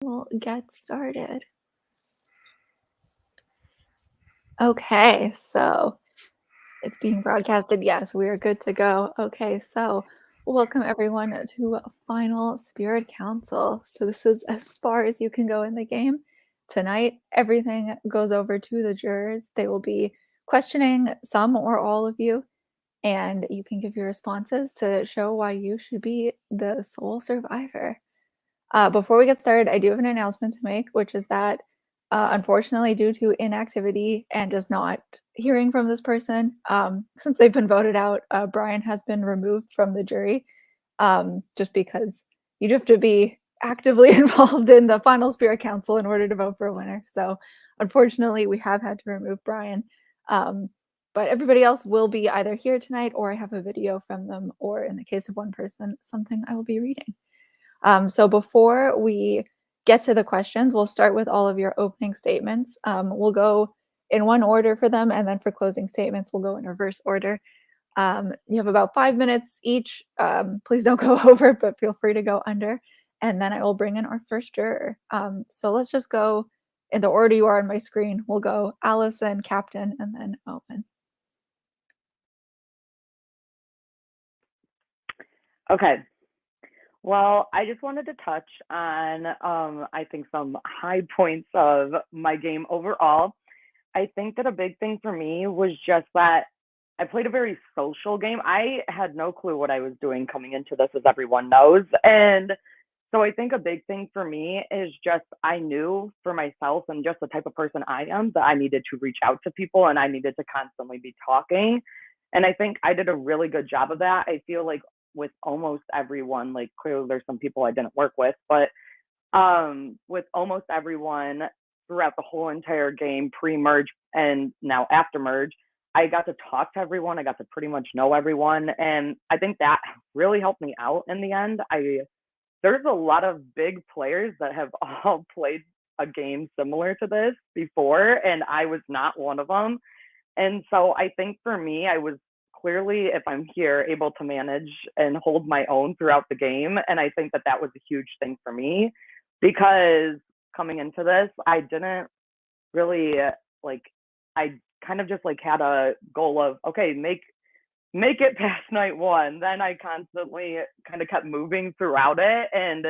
We'll get started. Okay, so it's being broadcasted. Yes, we are good to go. Okay, so welcome everyone to Final Spirit Council. So this is as far as you can go in the game. Tonight, everything goes over to the jurors. They will be questioning some or all of you, and you can give your responses to show why you should be the sole survivor. Before we get started, I do have an announcement to make, which is that unfortunately, due to inactivity and just not hearing from this person, since they've been voted out, Brian has been removed from the jury just because you have to be actively involved in the final Spirit Council in order to vote for a winner. So unfortunately, we have had to remove Brian. But everybody else will be either here tonight or I have a video from them, or in the case of one person, something I will be reading. So before we get to the questions, we'll start with all of your opening statements. We'll go in one order for them, and then for closing statements, we'll go in reverse order. You have about 5 minutes each. Please don't go over, but feel free to go under. And then I will bring in our first juror. So let's just go in the order you are on my screen. We'll go Allison, Captain, and then Owen. Okay. Well, I just wanted to touch on, I think, some high points of my game overall. I think that a big thing for me was just that I played a very social game. I had no clue what I was doing coming into this, as everyone knows. And so I think a big thing for me is just I knew for myself and just the type of person I am that I needed to reach out to people and I needed to constantly be talking. And I think I did a really good job of that. I feel like with almost everyone, like clearly there's some people I didn't work with, but with almost everyone throughout the whole entire game, pre-merge and now after merge, I got to talk to everyone. I got to pretty much know everyone, and I think that really helped me out in the end. There's a lot of big players that have all played a game similar to this before, and I was not one of them. And so I think for me, I was clearly, if I'm here, able to manage and hold my own throughout the game. And I think that that was a huge thing for me because coming into this, I didn't really like, I kind of just like had a goal of, okay, make it past night one. Then I constantly kind of kept moving throughout it. And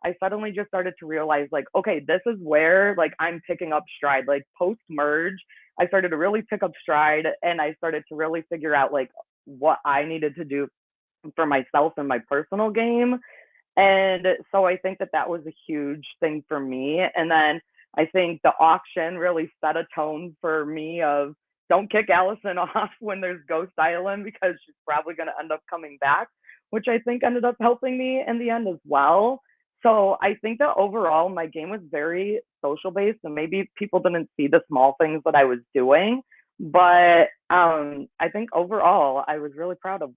I suddenly just started to realize, like, okay, this is where like I'm picking up stride. Like post merge, I started to really pick up stride and I started to really figure out like what I needed to do for myself and my personal game. And so I think that that was a huge thing for me. And then I think the auction really set a tone for me of don't kick Allison off when there's Ghost Island because she's probably going to end up coming back, which I think ended up helping me in the end as well. So I think that overall my game was very social based and maybe people didn't see the small things that I was doing. But I think overall I was really proud of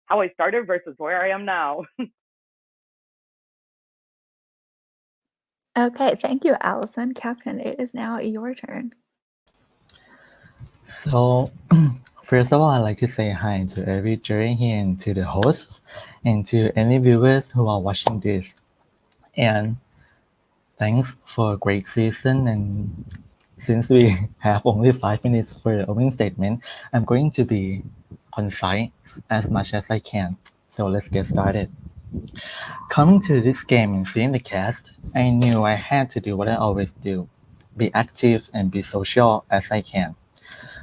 how I started versus where I am now. Okay, thank you, Allison. Captain, it is now your turn. So, first of all, I'd like to say hi to every jury here and to the hosts and to any viewers who are watching this. And thanks for a great season. And since we have only 5 minutes for the opening statement, I'm going to be concise as much as I can. So let's get started. Coming to this game and seeing the cast, I knew I had to do what I always do, be active and be social as I can.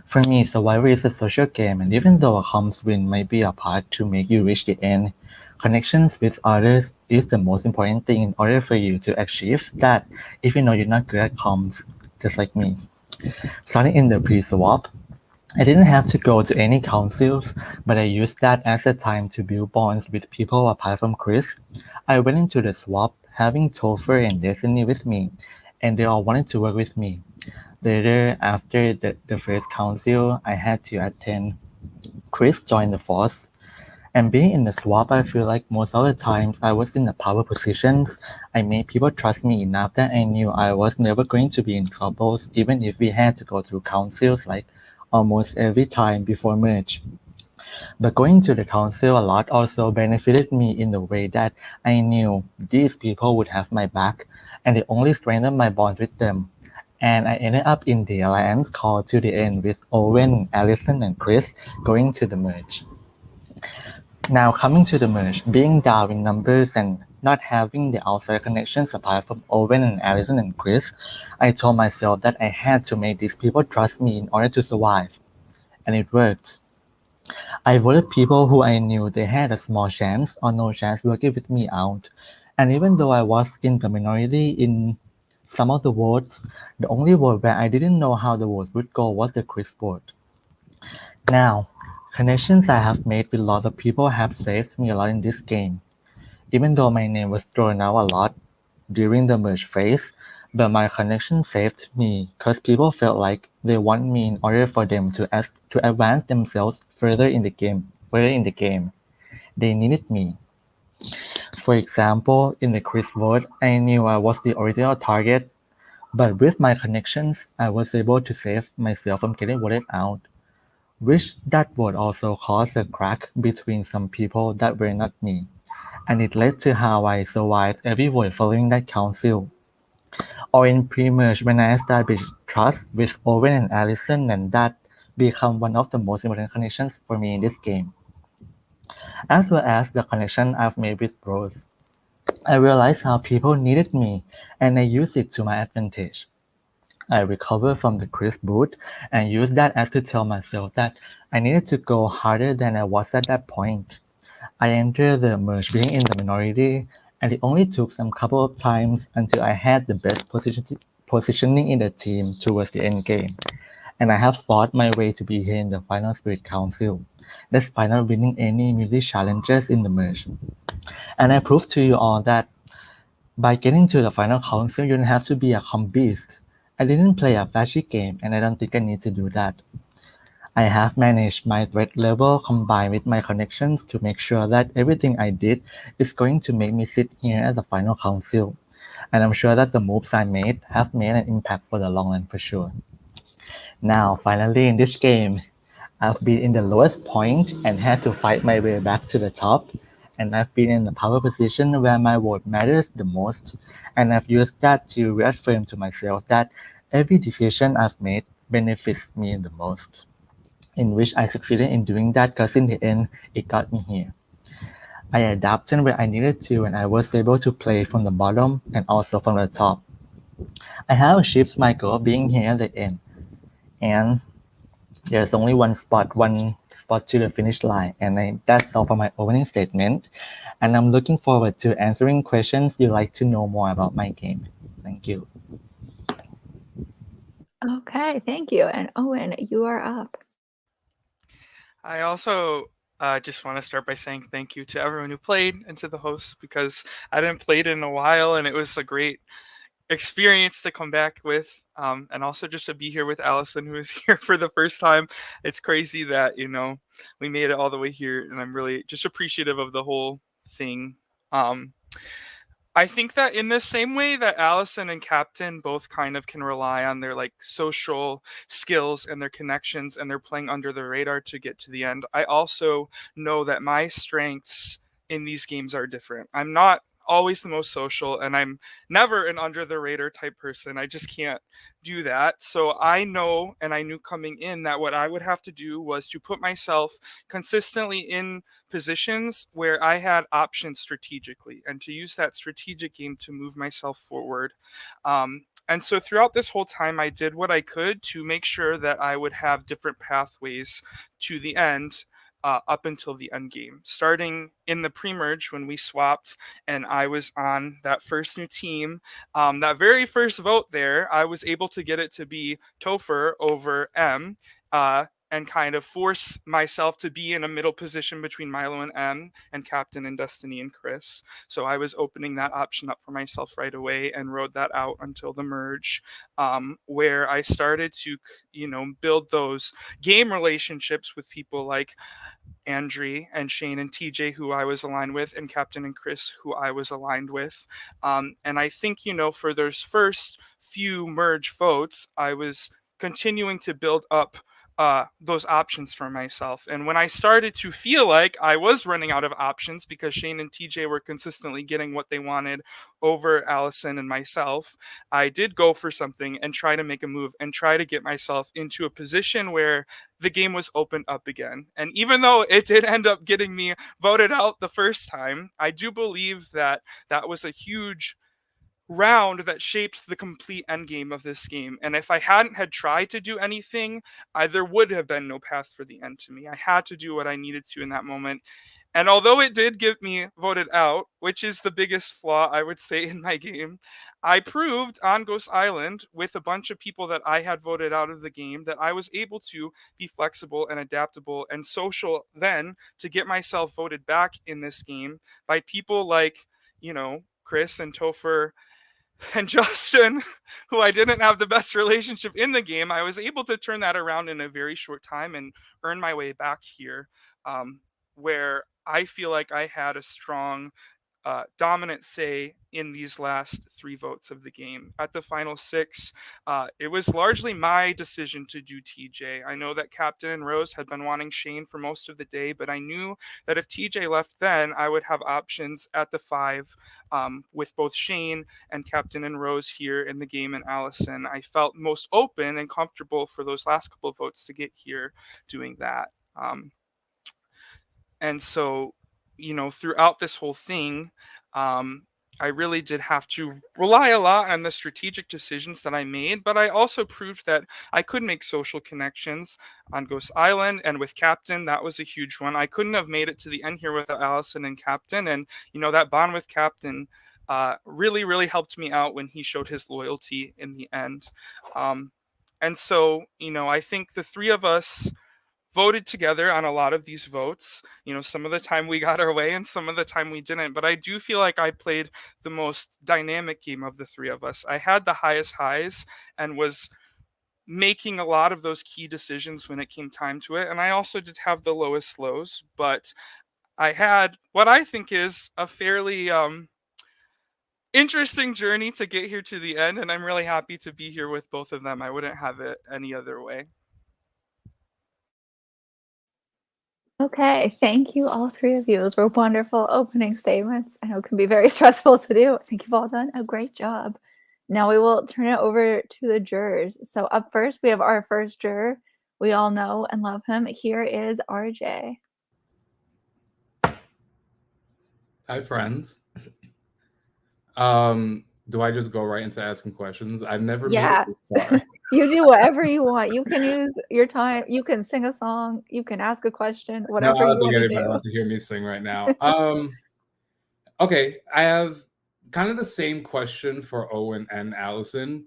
For me, Survivor is a social game, and even though a comms win might be a part to make you reach the end, connections with others is the most important thing in order for you to achieve that, if you know you're not good at comms, just like me. Starting in the pre-swap, I didn't have to go to any councils, but I used that as a time to build bonds with people apart from Chris. I went into the swap having Topher and Destiny with me, and they all wanted to work with me. Later, after the first council I had to attend, Chris joined the force. And being in the swap, I feel like most of the times I was in the power positions. I made people trust me enough that I knew I was never going to be in troubles, even if we had to go through councils like almost every time before merge. But going to the council a lot also benefited me in the way that I knew these people would have my back, and it only strengthened my bonds with them. And I ended up in the alliance called To the End with Owen, Allison, and Chris going to the merge. Now coming to the merge, being down in numbers and not having the outside connections apart from Owen and Allison and Chris, I told myself that I had to make these people trust me in order to survive. And it worked. I voted people who I knew they had a small chance or no chance working with me out. And even though I was in the minority in some of the votes, the only vote where I didn't know how the votes would go was the Chris vote. Now, connections I have made with a lot of people have saved me a lot in this game. Even though my name was thrown out a lot during the merge phase, but my connection saved me because people felt like they want me in order for them to advance themselves further in the game. They needed me. For example, in the Chris vote, I knew I was the original target, but with my connections, I was able to save myself from getting voted out, which that vote also caused a crack between some people that were not me, and it led to how I survived every vote following that council. Or in pre-merge when I established trust with Owen and Allison, and that become one of the most important connections for me in this game, as well as the connection I've made with bros. I realized how people needed me, and I used it to my advantage. I recovered from the Chris boot and used that as to tell myself that I needed to go harder than I was at that point. I entered the merge being in the minority, and it only took some couple of times until I had the best positioning in the team towards the end game, and I have fought my way to be here in the final Spirit Council, despite not winning any immunity challenges in the merge. And I proved to you all that by getting to the final council, you don't have to be a beast. I didn't play a flashy game, and I don't think I need to do that. I have managed my threat level combined with my connections to make sure that everything I did is going to make me sit here at the final council. And I'm sure that the moves I made have made an impact for the long run for sure. Now, finally in this game, I've been in the lowest point and had to fight my way back to the top. And I've been in the power position where my vote matters the most. And I've used that to reaffirm to myself that every decision I've made benefits me the most. In which I succeeded in doing that because in the end, it got me here. I adapted where I needed to and I was able to play from the bottom and also from the top. I have achieved my goal of being here at the end. And there's only one spot to the finish line, and that's all for my opening statement. And I'm looking forward to answering questions you'd like to know more about my game. Thank you. Okay, thank you. And Owen, you are up. I also just want to start by saying thank you to everyone who played and to the hosts because I didn't play it in a while and it was a great experience to come back with, and also just to be here with Allison, who is here for the first time. It's crazy that we made it all the way here, and I'm really just appreciative of the whole thing. I think that in the same way that Allison and Captain both kind of can rely on their like social skills and their connections and they're playing under the radar to get to the end, I also know that my strengths in these games are different. I'm not always the most social and I'm never an under the radar type person. I just can't do that. So I know and I knew coming in that what I would have to do was to put myself consistently in positions where I had options strategically and to use that strategic game to move myself forward. And so throughout this whole time, I did what I could to make sure that I would have different pathways to the end. Up until the end game, starting in the pre-merge when we swapped and I was on that first new team, that very first vote there, I was able to get it to be Topher over M, and kind of force myself to be in a middle position between Milo and M and Captain and Destiny and Chris. So I was opening that option up for myself right away and rode that out until the merge, where I started to, build those game relationships with people like Andre and Shane and TJ, who I was aligned with, and Captain and Chris, who I was aligned with. And I think, for those first few merge votes, I was continuing to build up those options for myself. And when I started to feel like I was running out of options because Shane and TJ were consistently getting what they wanted over Allison and myself, I did go for something and try to make a move and try to get myself into a position where the game was opened up again. And even though it did end up getting me voted out the first time, I do believe that that was a huge round that shaped the complete endgame of this game. And if I hadn't had tried to do anything, there would have been no path for the end to me. I had to do what I needed to in that moment. And although it did get me voted out, which is the biggest flaw I would say in my game, I proved on Ghost Island with a bunch of people that I had voted out of the game that I was able to be flexible and adaptable and social then to get myself voted back in this game by people like, Chris and Topher and Justin, who I didn't have the best relationship in the game. I was able to turn that around in a very short time and earn my way back here, where I feel like I had a strong dominant say in these last 3 votes of the game. At the final 6, it was largely my decision to do TJ. I know that Captain and Rose had been wanting Shane for most of the day, but I knew that if TJ left then, I would have options at the 5 with both Shane and Captain and Rose here in the game and Allison. I felt most open and comfortable for those last couple of votes to get here doing that. And so, throughout this whole thing, I really did have to rely a lot on the strategic decisions that I made, but I also proved that I could make social connections on Ghost Island and with Captain. That was a huge one. I couldn't have made it to the end here without Allison and Captain, and that bond with Captain really, really helped me out when he showed his loyalty in the end. And so, I think the 3 of us voted together on a lot of these votes. Some of the time we got our way and some of the time we didn't, but I do feel like I played the most dynamic game of the 3 of us. I had the highest highs and was making a lot of those key decisions when it came time to it. And I also did have the lowest lows, but I had what I think is a fairly interesting journey to get here to the end. And I'm really happy to be here with both of them. I wouldn't have it any other way. Okay, thank you, all 3 of you. Those were wonderful opening statements. I know it can be very stressful to do. I think you've all done a great job. Now we will turn it over to the jurors. So up first, we have our first juror. We all know and love him. Here is RJ. Hi, friends. Do I just go right into asking questions? I've never made it this far. You do whatever you want. You can use your time. You can sing a song. You can ask a question. Whatever No, I you don't think want to anybody do. wants to hear me sing right now. Okay, I have kind of the same question for Owen and Allison.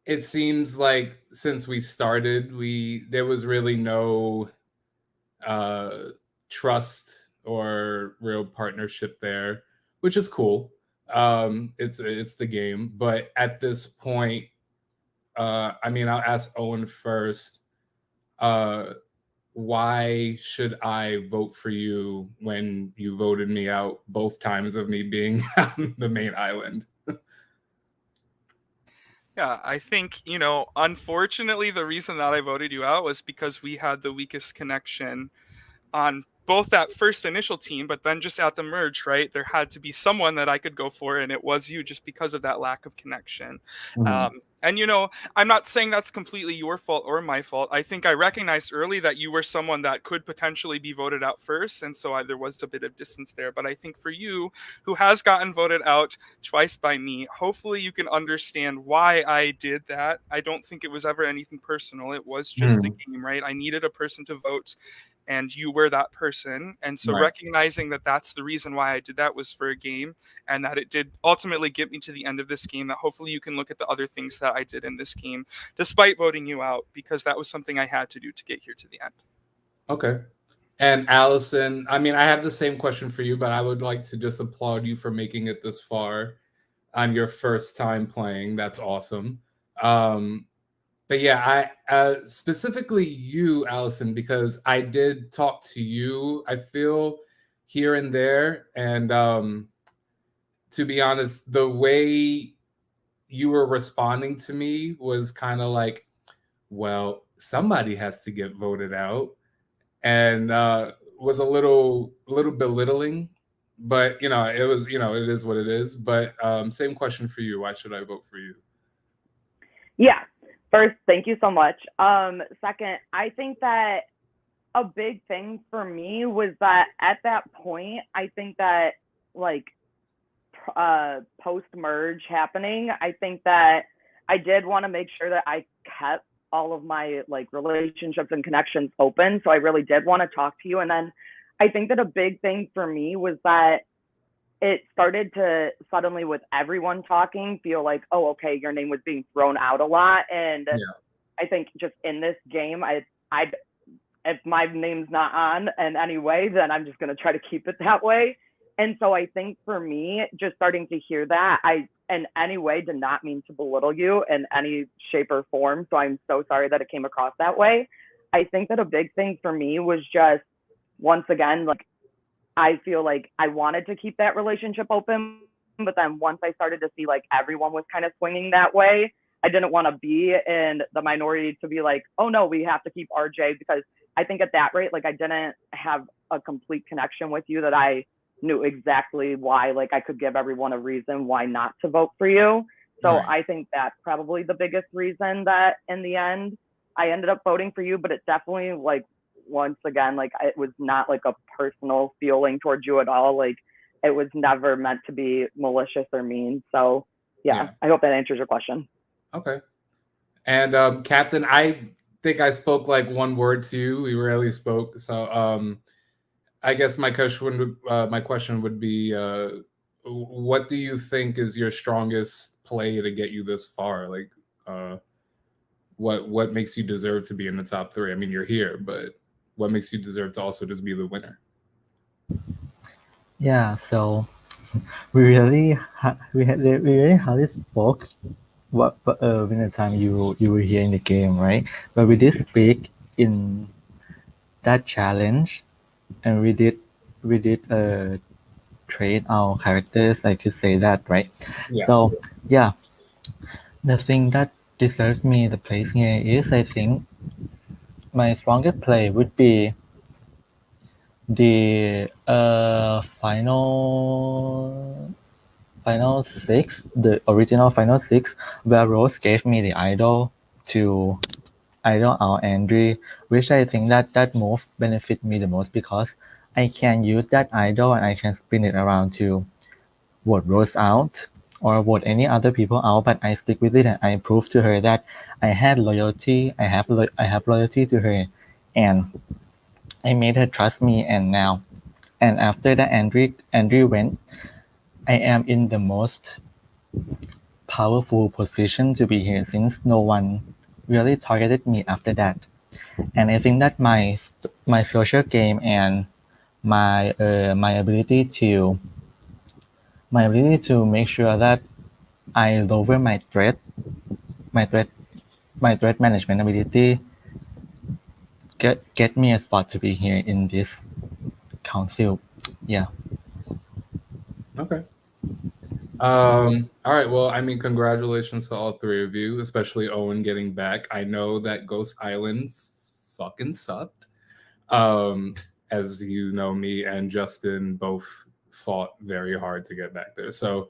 It seems like since we started, there was really no trust or real partnership there, which is cool. It's the game, but at this point, I'll ask Owen first. Why should I vote for you when you voted me out both times of me being on the main island? Yeah, I think, unfortunately, the reason that I voted you out was because we had the weakest connection on both that first initial team, but then just at the merge, right? There had to be someone that I could go for, and it was you just because of that lack of connection. Mm-hmm. And, I'm not saying that's completely your fault or my fault. I think I recognized early that you were someone that could potentially be voted out first. And so there was a bit of distance there. But I think for you, who has gotten voted out twice by me, hopefully you can understand why I did that. I don't think it was ever anything personal. It was just the game, right? I needed a person to vote, and you were that person. And so recognizing that that's the reason why I did that was for a game, and that it did ultimately get me to the end of this game, that hopefully you can look at the other things that I did in this game, despite voting you out, because that was something I had to do to get here to the end. Okay. And Allison, I have the same question for you, but I would like to just applaud you for making it this far on your first time playing. That's awesome. But yeah, I specifically you, Allison, because I did talk to you, I feel, here and there. And to be honest, the way you were responding to me was kind of like, well, somebody has to get voted out, and was a little belittling. But it was, it is what it is. But same question for you. Why should I vote for you? Yeah. First, thank you so much. Second, I think that a big thing for me was that at that point, I think that like post merge happening, I think that I did want to make sure that I kept all of my like relationships and connections open. So I really did want to talk to you. And then I think that a big thing for me was that it started to suddenly, with everyone talking, feel like, oh, okay, your name was being thrown out a lot. And I think just in this game, I if my name's not on in any way, then I'm just going to try to keep it that way. And so I think for me, just starting to hear that, I in any way did not mean to belittle you in any shape or form. So I'm so sorry that it came across that way. I think that a big thing for me was just, once again, like, I feel like I wanted to keep that relationship open. But then once I started to see like everyone was kind of swinging that way, I didn't want to be in the minority to be like, oh no, we have to keep RJ, because I think at that rate, like I didn't have a complete connection with you that I knew exactly why, like I could give everyone a reason why not to vote for you. So I think that's probably the biggest reason that in the end I ended up voting for you. But it definitely, like, once again, like it was not like a personal feeling towards you at all. Like it was never meant to be malicious or mean. So yeah. I hope that answers your question. Okay. And Captain, I think I spoke like one word to you. We rarely spoke. So I guess my question would be, what do you think is your strongest play to get you this far? Like, what makes you deserve to be in the top 3? I mean, you're here, but what makes you deserve to also just be the winner? Yeah, so we really hardly spoke when the time you were here in the game, right? But we did speak in that challenge, and we did trade our characters, I could say that, right? So yeah, the thing that deserves me the place here is, I think my strongest play would be the final 6, the original final 6, where Rose gave me the idol to idol our Andre, which I think that move benefit me the most, because I can use that idol and I can spin it around to vote Rose out or vote any other people out, but I stick with it and I prove to her that I had loyalty, I have loyalty to her, and I made her trust me. And after that Andre went, I am in the most powerful position to be here, since no one really targeted me after that. And I think that my social game and my ability to make sure that I lower my threat management ability get me a spot to be here in this council. Yeah. Okay. All right. Well, I mean, congratulations to all 3 of you, especially Owen getting back. I know that Ghost Island fucking sucked. As you know, me and Justin both fought very hard to get back there. So,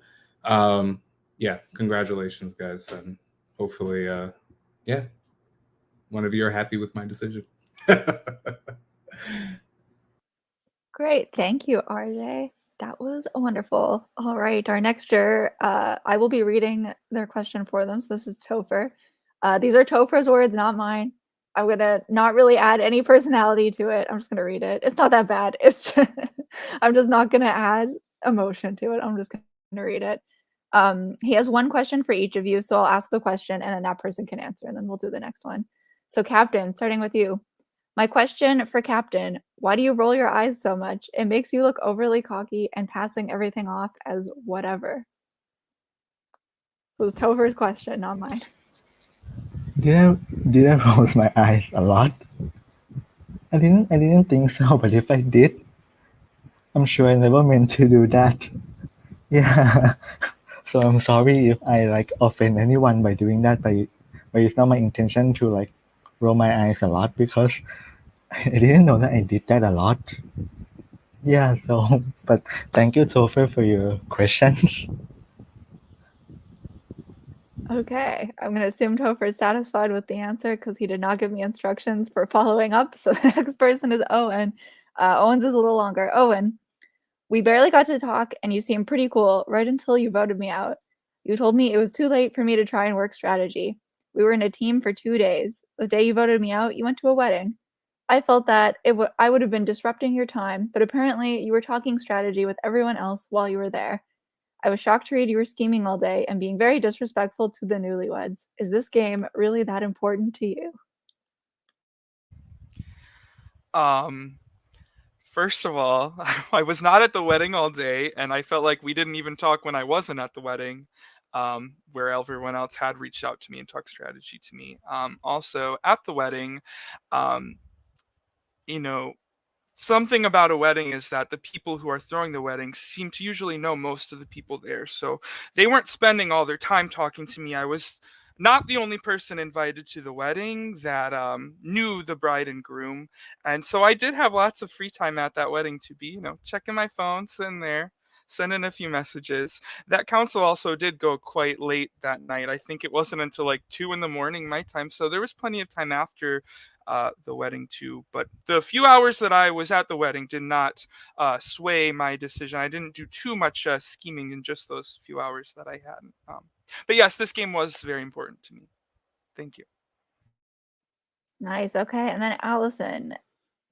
yeah, congratulations, guys, and hopefully, one of you are happy with my decision. Great. Thank you, RJ. That was wonderful. All right. Our next juror, I will be reading their question for them. So this is Topher. These are Topher's words, not mine. I'm going to not really add any personality to it. I'm just going to read it. It's not that bad. It's just, I'm just not going to add emotion to it. I'm just going to read it. He has one question for each of you. So I'll ask the question and then that person can answer, and then we'll do the next one. So Captain, starting with you. My question for Captain, why do you roll your eyes so much? It makes you look overly cocky and passing everything off as whatever. So it's Topher's question, not mine. Did I roll my eyes a lot? I didn't think so, but if I did, I'm sure I never meant to do that. Yeah. So I'm sorry if I like offend anyone by doing that, but it's not my intention to like roll my eyes a lot because I didn't know that I did that a lot. Yeah, so but thank you, Topher, for your questions. Okay, I'm going to assume Topher is satisfied with the answer because he did not give me instructions for following up. So the next person is Owen. Owen's is a little longer. Owen, we barely got to talk, and you seemed pretty cool right until you voted me out. You told me it was too late for me to try and work strategy. We were in a team for 2 days. The day you voted me out, you went to a wedding. I felt that I would have been disrupting your time, but apparently you were talking strategy with everyone else while you were there. I was shocked to read you were scheming all day and being very disrespectful to the newlyweds. Is this game really that important to you? First of all, I was not at the wedding all day, and I felt like we didn't even talk when I wasn't at the wedding, where everyone else had reached out to me and talked strategy to me. Also, at the wedding, um, you know, something about a wedding is that the people who are throwing the wedding seem to usually know most of the people there. So they weren't spending all their time talking to me. I was not the only person invited to the wedding that knew the bride and groom. And so I did have lots of free time at that wedding to be, checking my phone, sitting there, sending a few messages. That council also did go quite late that night. I think it wasn't until like 2 in the morning my time. So there was plenty of time after the wedding too. But the few hours that I was at the wedding did not sway my decision. I didn't do too much scheming in just those few hours that I had. But yes, this game was very important to me. Thank you. Nice. Okay. And then Allison.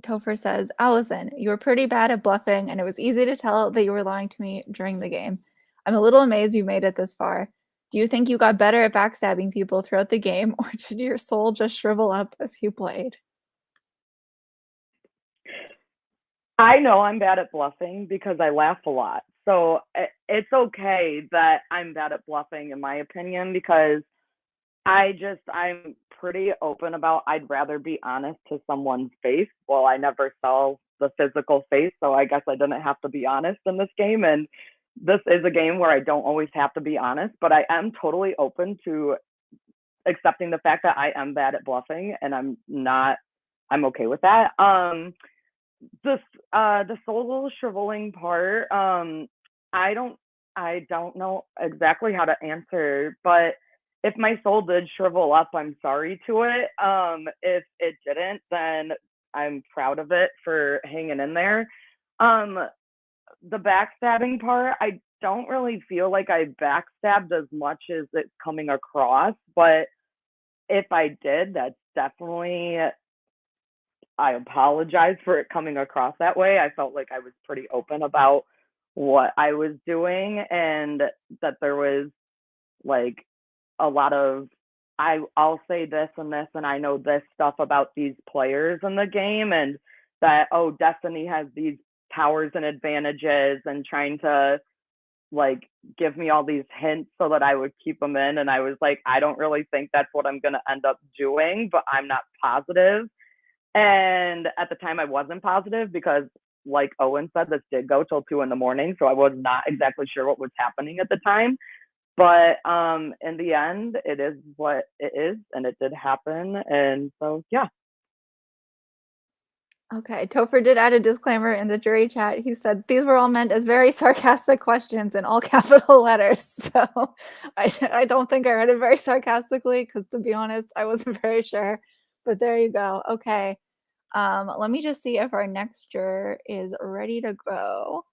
Topher says, Allison, you were pretty bad at bluffing, and it was easy to tell that you were lying to me during the game. I'm a little amazed you made it this far. Do you think you got better at backstabbing people throughout the game, or did your soul just shrivel up as you played? I know I'm bad at bluffing because I laugh a lot. So it's okay that I'm bad at bluffing, in my opinion, because I'm pretty open about I'd rather be honest to someone's face. Well, I never saw the physical face, so I guess I didn't have to be honest in this game. And this is a game where I don't always have to be honest, but I am totally open to accepting the fact that I am bad at bluffing, and I'm okay with that. The soul shriveling part, I don't I don't know exactly how to answer, but if my soul did shrivel up, I'm sorry to it. If it didn't, then I'm proud of it for hanging in there. Um, the backstabbing part, I don't really feel like I backstabbed as much as it's coming across, but if I did, that's definitely, I apologize for it coming across that way. I felt like I was pretty open about what I was doing, and that there was like a lot of, I'll say this and this, and I know this stuff about these players in the game, and that, oh, Destiny has these powers and advantages, and trying to like give me all these hints so that I would keep them in. And I was like, I don't really think that's what I'm going to end up doing, but I'm not positive. And at the time, I wasn't positive because, like Owen said, this did go till 2 in the morning. So I was not exactly sure what was happening at the time. But in the end, it is what it is, and it did happen. And so, yeah. Okay, Topher did add a disclaimer in the jury chat. He said these were all meant as very sarcastic questions in all capital letters. So I don't think I read it very sarcastically because, to be honest, I wasn't very sure. But there you go. Okay. Let me just see if our next juror is ready to go.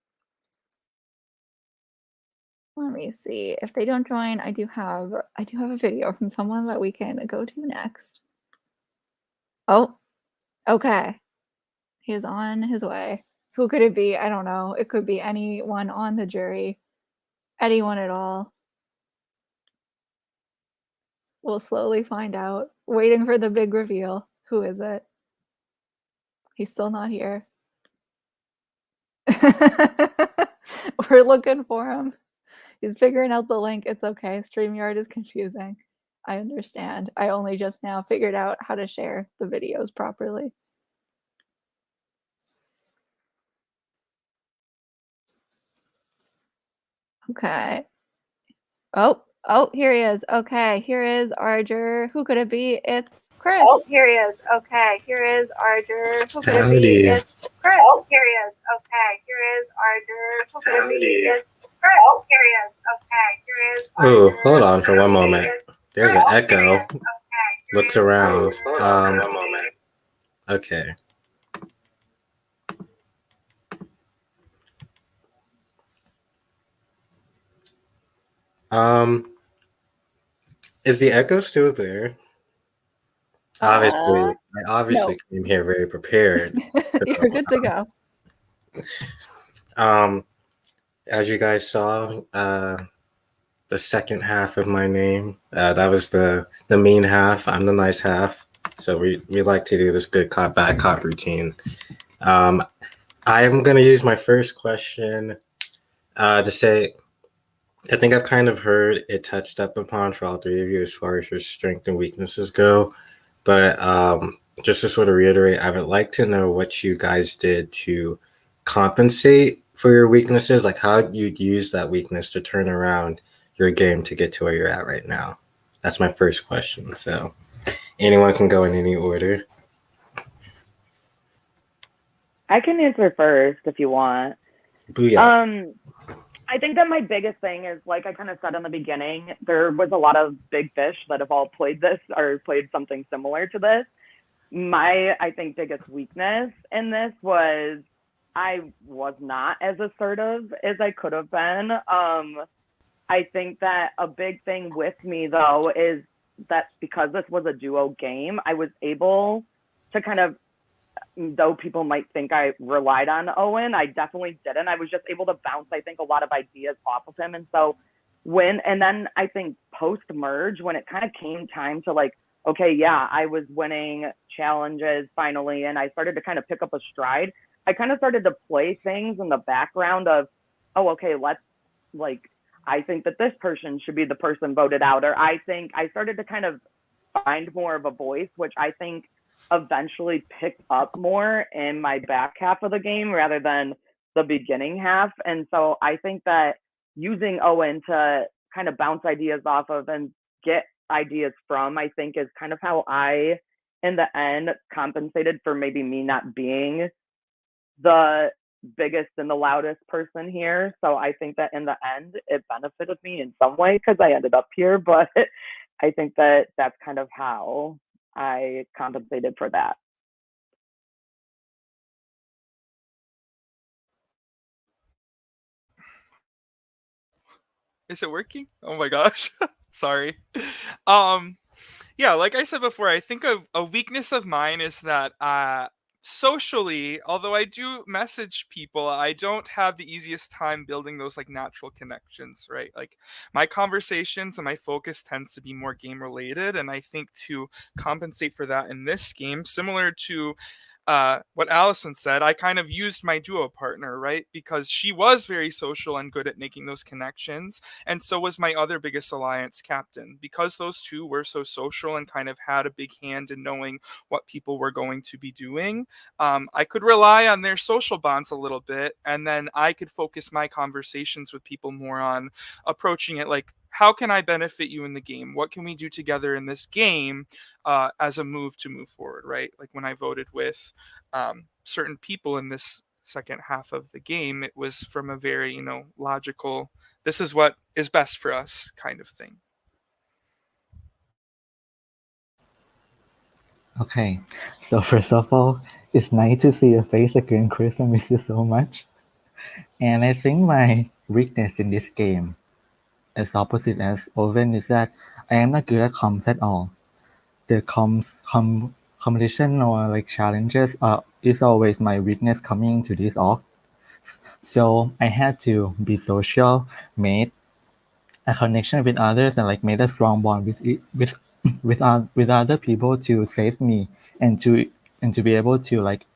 Let me see. If they don't join, I do have a video from someone that we can go to next. Oh, okay. He is on his way. Who could it be? I don't know. It could be anyone on the jury. Anyone at all. We'll slowly find out. Waiting for the big reveal. Who is it? He's still not here. We're looking for him. He's figuring out the link. It's okay. StreamYard is confusing. I understand. I only just now figured out how to share the videos properly. Okay. Oh, here he is. Okay, here is Arger. Who could it be? It's Chris. Oh, here he is. Okay, here is Arger. Who could it be? Howdy. It's Chris. Oh, here he is. Okay, here is Arger. Who could it be? It's Chris. Oh, here he is. Okay, here is Arger. Oh, hold on for one moment. There's an echo. Okay, Looks around. hold on for one moment. Okay. Is the echo still there? Obviously, I obviously came here very prepared. You're good to go. As you guys saw, the second half of my name, that was the mean half. I'm the nice half. So we like to do this good cop, bad cop routine. I am going to use my first question to say, I think I've kind of heard it touched up upon for all three of you as far as your strengths and weaknesses go. But just to sort of reiterate, I would like to know what you guys did to compensate for your weaknesses, like how you'd use that weakness to turn around your game to get to where you're at right now. That's my first question. So anyone can go in any order. I can answer first if you want. Booyah. I think that my biggest thing is, like I kind of said in the beginning, there was a lot of big fish that have all played this or played something similar to this. My, I think, biggest weakness in this was I was not as assertive as I could have been. I think that a big thing with me, though, is that because this was a duo game, I was able to kind of, though people might think I relied on Owen, I definitely didn't. I was just able to bounce, I think, a lot of ideas off of him. And so and then I think post-merge, when it kind of came time to like, okay, yeah, I was winning challenges finally, and I started to kind of pick up a stride, I kind of started to play things in the background of, oh, okay, I think that this person should be the person voted out, or I think I started to kind of find more of a voice, which I think eventually picked up more in my back half of the game rather than the beginning half. And so I think that using Owen to kind of bounce ideas off of and get ideas from, I think is kind of how I, in the end, compensated for maybe me not being the biggest and the loudest person here. So I think that in the end, it benefited me in some way because I ended up here, but I think that that's kind of how I compensated for that. Is it working? Oh my gosh. Sorry. Yeah, like I said before, I think a weakness of mine is that socially, although I do message people, I don't have the easiest time building those like natural connections, right? Like my conversations and my focus tends to be more game related, and I think to compensate for that in this game, similar to what Allison said, I kind of used my duo partner, right? Because she was very social and good at making those connections. And so was my other biggest alliance captain. Because those two were so social and kind of had a big hand in knowing what people were going to be doing, I could rely on their social bonds a little bit. And then I could focus my conversations with people more on approaching it like, how can I benefit you in the game? What can we do together in this game as a move to move forward, right? Like when I voted with certain people in this second half of the game, it was from a very, logical, this is what is best for us kind of thing. Okay, so first of all, it's nice to see your face again, Chris. I miss you so much. And I think my weakness in this game, as opposite as Owen, is that I am not good at comms at all. The competition or like challenges is always my weakness coming to this off. So I had to be social, made a connection with others, and like made a strong bond with other people to save me and to be able to like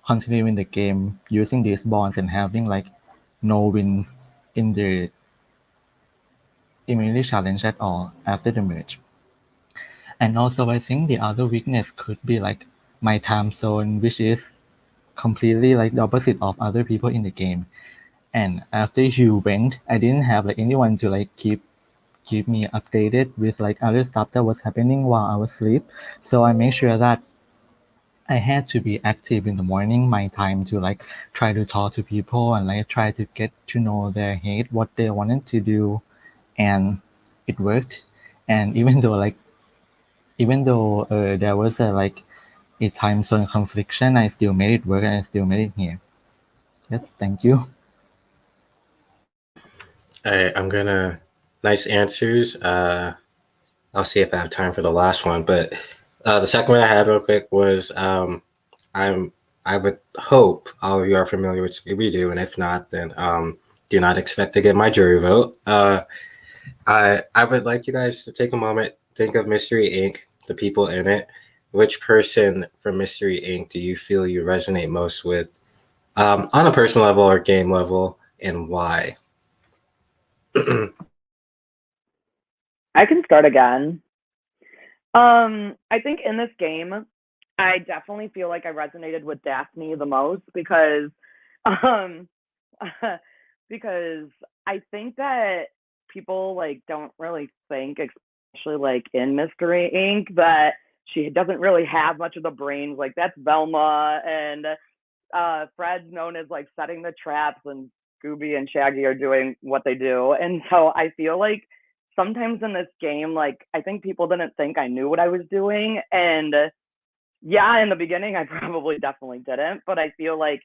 continue in the game using these bonds and having like no wins in the immunity challenge at all after the merge. And also I think the other weakness could be like my time zone, which is completely like the opposite of other people in the game. And after you went, I didn't have like anyone to like keep keep me updated with like other stuff that was happening while I was asleep. So I make sure that I had to be active in the morning, my time to like try to talk to people and like try to get to know their head, what they wanted to do, and it worked. And even though there was a time zone confliction, I still made it work and I still made it here. Yes, thank you. All right, nice answers. I'll see if I have time for the last one, but the second one I had real quick was I would hope all of you are familiar with Scooby Doo, and if not, then do not expect to get my jury vote. I would like you guys to take a moment, think of Mystery Inc., the people in it. Which person from Mystery Inc. do you feel you resonate most with, on a personal level or game level, and why? I can start again. I think in this game, I definitely feel like I resonated with Daphne the most because, um, because I think that people like don't really think, especially like in Mystery Inc., that she doesn't really have much of the brains. Like that's Velma, and Fred's known as like setting the traps, and Scooby and Shaggy are doing what they do. And so I feel like sometimes in this game, like I think people didn't think I knew what I was doing. And yeah, in the beginning, I probably definitely didn't, but I feel like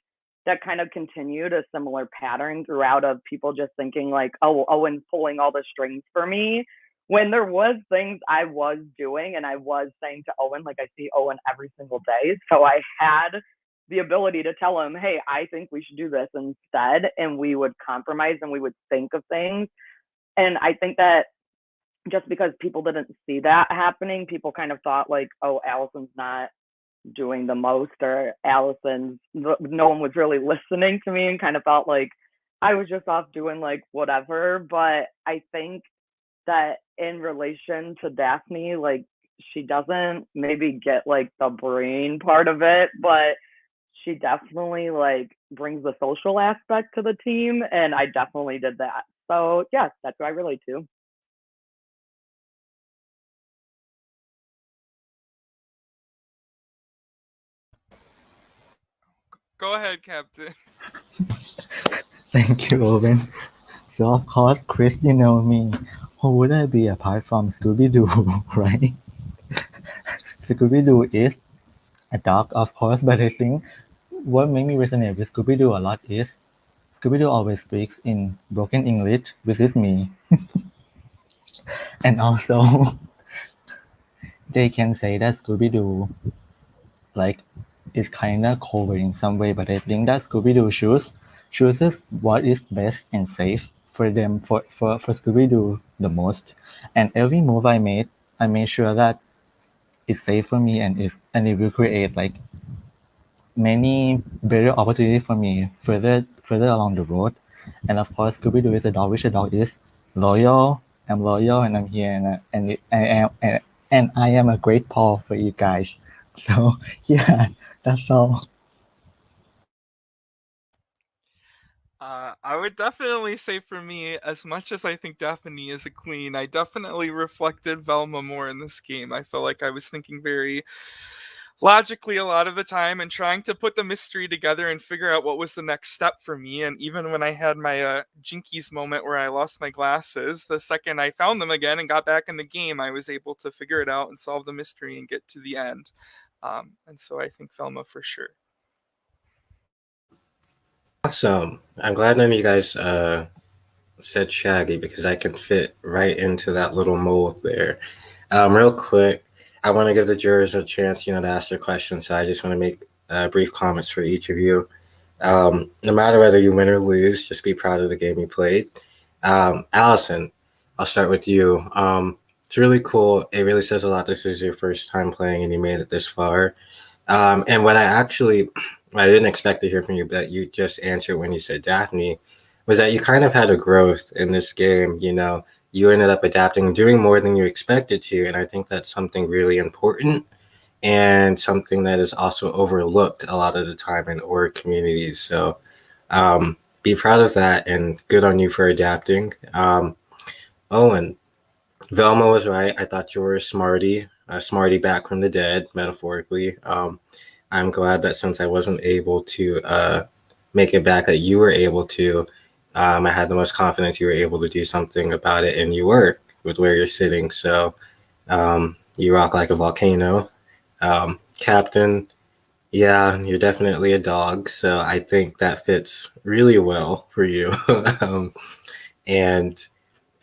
that kind of continued a similar pattern throughout of people just thinking like, oh, Owen's pulling all the strings for me. When there was things I was doing and I was saying to Owen, like I see Owen every single day. So I had the ability to tell him, hey, I think we should do this instead. And we would compromise and we would think of things. And I think that just because people didn't see that happening, people kind of thought like, oh, Allison's not doing the most, or no one was really listening to me, and kind of felt like I was just off doing like whatever. But I think that in relation to Daphne, like she doesn't maybe get like the brain part of it, but she definitely like brings the social aspect to the team, and I definitely did that. So yes, that's what I relate to. Go ahead, Captain. Thank you, Owen. So of course, Chris, you know me. Who would I be apart from Scooby-Doo, right? Scooby-Doo is a dog, of course, but I think what made me resonate with Scooby-Doo a lot is Scooby-Doo always speaks in broken English, which is me. And also, they can say that Scooby-Doo like is kind of cold in some way, but I think that Scooby-Doo chooses what is best and safe for them for Scooby-Doo the most. And every move I made sure that it's safe for me and it will create like many better opportunities for me further along the road. And of course, Scooby-Doo is a dog, which a dog is loyal. I'm loyal and I'm here and I am a great paw for you guys. So yeah, that's all. I would definitely say for me, as much as I think Daphne is a queen, I definitely reflected Velma more in this game. I felt like I was thinking very logically a lot of the time and trying to put the mystery together and figure out what was the next step for me. And even when I had my Jinkies moment where I lost my glasses, the second I found them again and got back in the game, I was able to figure it out and solve the mystery and get to the end. And so I think Velma for sure. Awesome. I'm glad none of you guys said Shaggy, because I can fit right into that little mold there. Real quick, I want to give the jurors a chance, to ask their questions. So I just want to make brief comments for each of you. No matter whether you win or lose, just be proud of the game you played. Allison, I'll start with you. It's really cool. It really says a lot. This is your first time playing and you made it this far. And what I didn't expect to hear from you, but you just answered when you said Daphne, was that you kind of had a growth in this game. You ended up adapting, doing more than you expected to. And I think that's something really important and something that is also overlooked a lot of the time in org communities. So be proud of that and good on you for adapting. Owen, Velma was right. I thought you were a smarty back from the dead, metaphorically. I'm glad that since I wasn't able to make it back, that you were able to. I had the most confidence you were able to do something about it, and you were with where you're sitting. So you rock like a volcano. Captain, yeah, you're definitely a dog. So I think that fits really well for you. and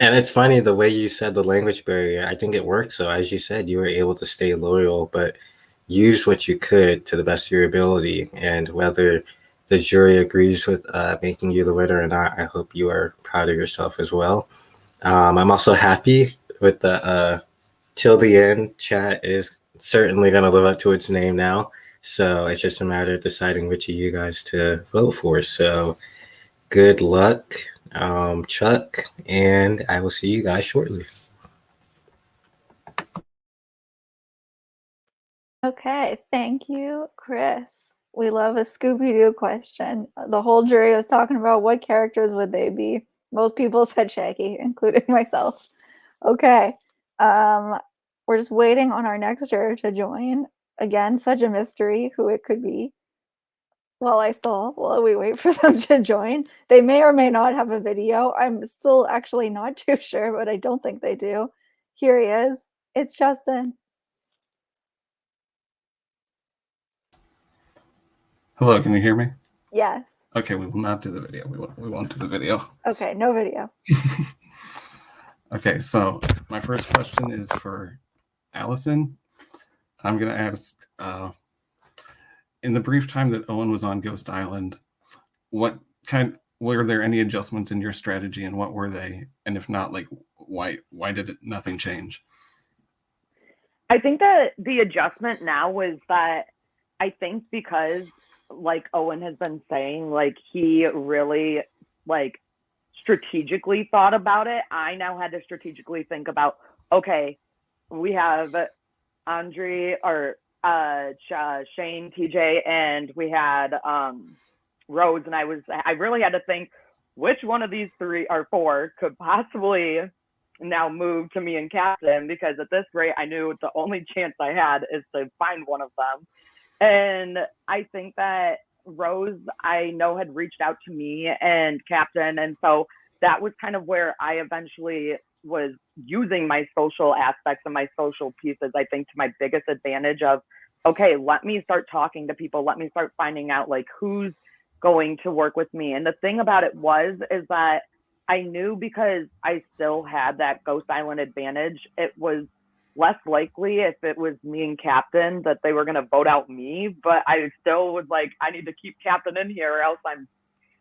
and it's funny the way you said the language barrier. I think it worked. So as you said, you were able to stay loyal, but use what you could to the best of your ability. And whether the jury agrees with making you the winner or not, I hope you are proud of yourself as well. I'm also happy with the till the end chat is certainly going to live up to its name now. So it's just a matter of deciding which of you guys to vote for. So good luck, Chuck, and I will see you guys shortly. Okay, thank you, Chris. We love a Scooby-Doo question. The whole jury was talking about what characters would they be. Most people said Shaggy, including myself. Okay, we're just waiting on our next juror to join. Again, such a mystery who it could be. While we wait for them to join, they may or may not have a video. I'm still actually not too sure, but I don't think they do. Here he is. It's Justin. Hello, can you hear me? Yes. Okay, we will not do the video. We won't do the video. Okay, no video. Okay, so my first question is for Allison. I'm going to ask, in the brief time that Owen was on Ghost Island, were there any adjustments in your strategy, and what were they? And if not, like, why did nothing change? I think that the adjustment now was that I think because, like Owen has been saying, like he really like strategically thought about it. I now had to strategically think about, okay, we have Andre or Shane, TJ, and we had Rose, and I really had to think which one of these 3 or 4 could possibly now move to me and Captain, because at this rate I knew the only chance I had is to find one of them. And I think that Rose, I know, had reached out to me and Captain, and so that was kind of where I eventually was using my social aspects and my social pieces, I think, to my biggest advantage of, okay, let me start talking to people, let me start finding out like who's going to work with me. And the thing about it is that I knew, because I still had that Ghost Island advantage, it was less likely if it was me and Captain that they were going to vote out me, but I still was like, I need to keep Captain in here or else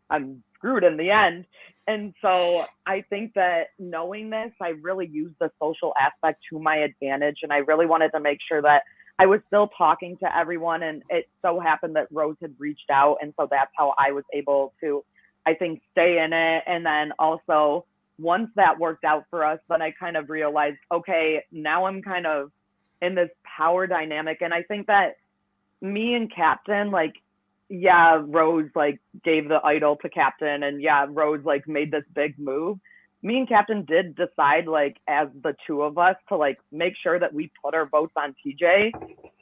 I'm screwed in the end. And so I think that knowing this, I really used the social aspect to my advantage, and I really wanted to make sure that I was still talking to everyone. And it so happened that Rose had reached out, and so that's how I was able to, I think, stay in it. And then also, once that worked out for us, then I kind of realized, okay, now I'm kind of in this power dynamic. And I think that me and Captain, like, yeah, Rose like gave the idol to Captain, and yeah, Rose like made this big move. Me and Captain did decide, like, as the 2 of us, to like make sure that we put our votes on TJ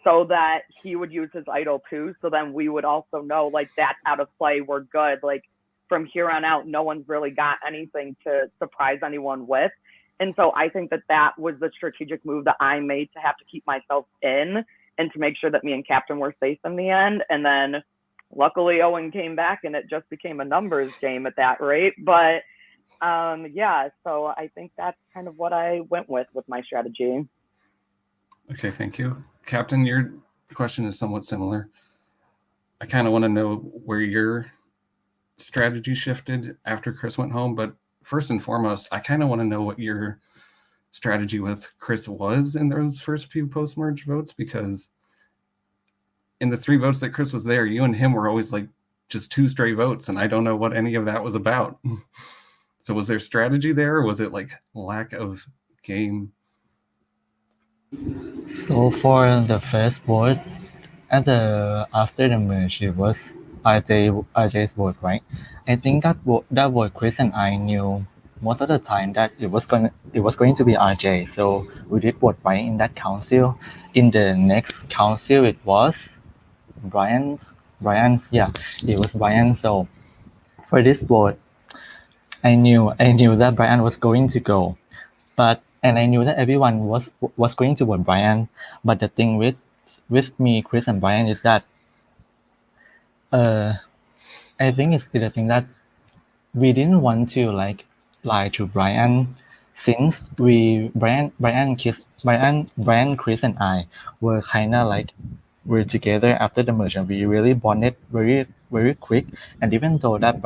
so that he would use his idol too. So then we would also know, like, that's out of play, we're good. Like, from here on out, no one's really got anything to surprise anyone with. And so I think that that was the strategic move that I made, to have to keep myself in and to make sure that me and Captain were safe in the end. And then luckily Owen came back and it just became a numbers game at that rate. But yeah, so I think that's kind of what I went with my strategy. Okay, thank you. Captain, your question is somewhat similar. I kind of want to know where your strategy shifted after Chris went home, but first and foremost, I kind of want to know what your strategy with Chris was in those first few post-merge votes, because in the 3 votes that Chris was there, you and him were always like just 2 stray votes, and I don't know what any of that was about. So was there strategy there, or was it like lack of game? So for the first vote, after the merge, it was RJ's vote, right? I think that vote Chris and I knew most of the time that it was going to be RJ. So we did vote Brian in that council. In the next council, it was Brian's. Yeah, it was Brian. So for this vote, I knew that Brian was going to go, and I knew that everyone was going to vote Brian. But the thing with me, Chris, and Brian is that I think it's the thing that we didn't want to like lie to Brian, since Brian, Chris, and I were kind of like we're together after the merge, and we really bonded very quick. And even though that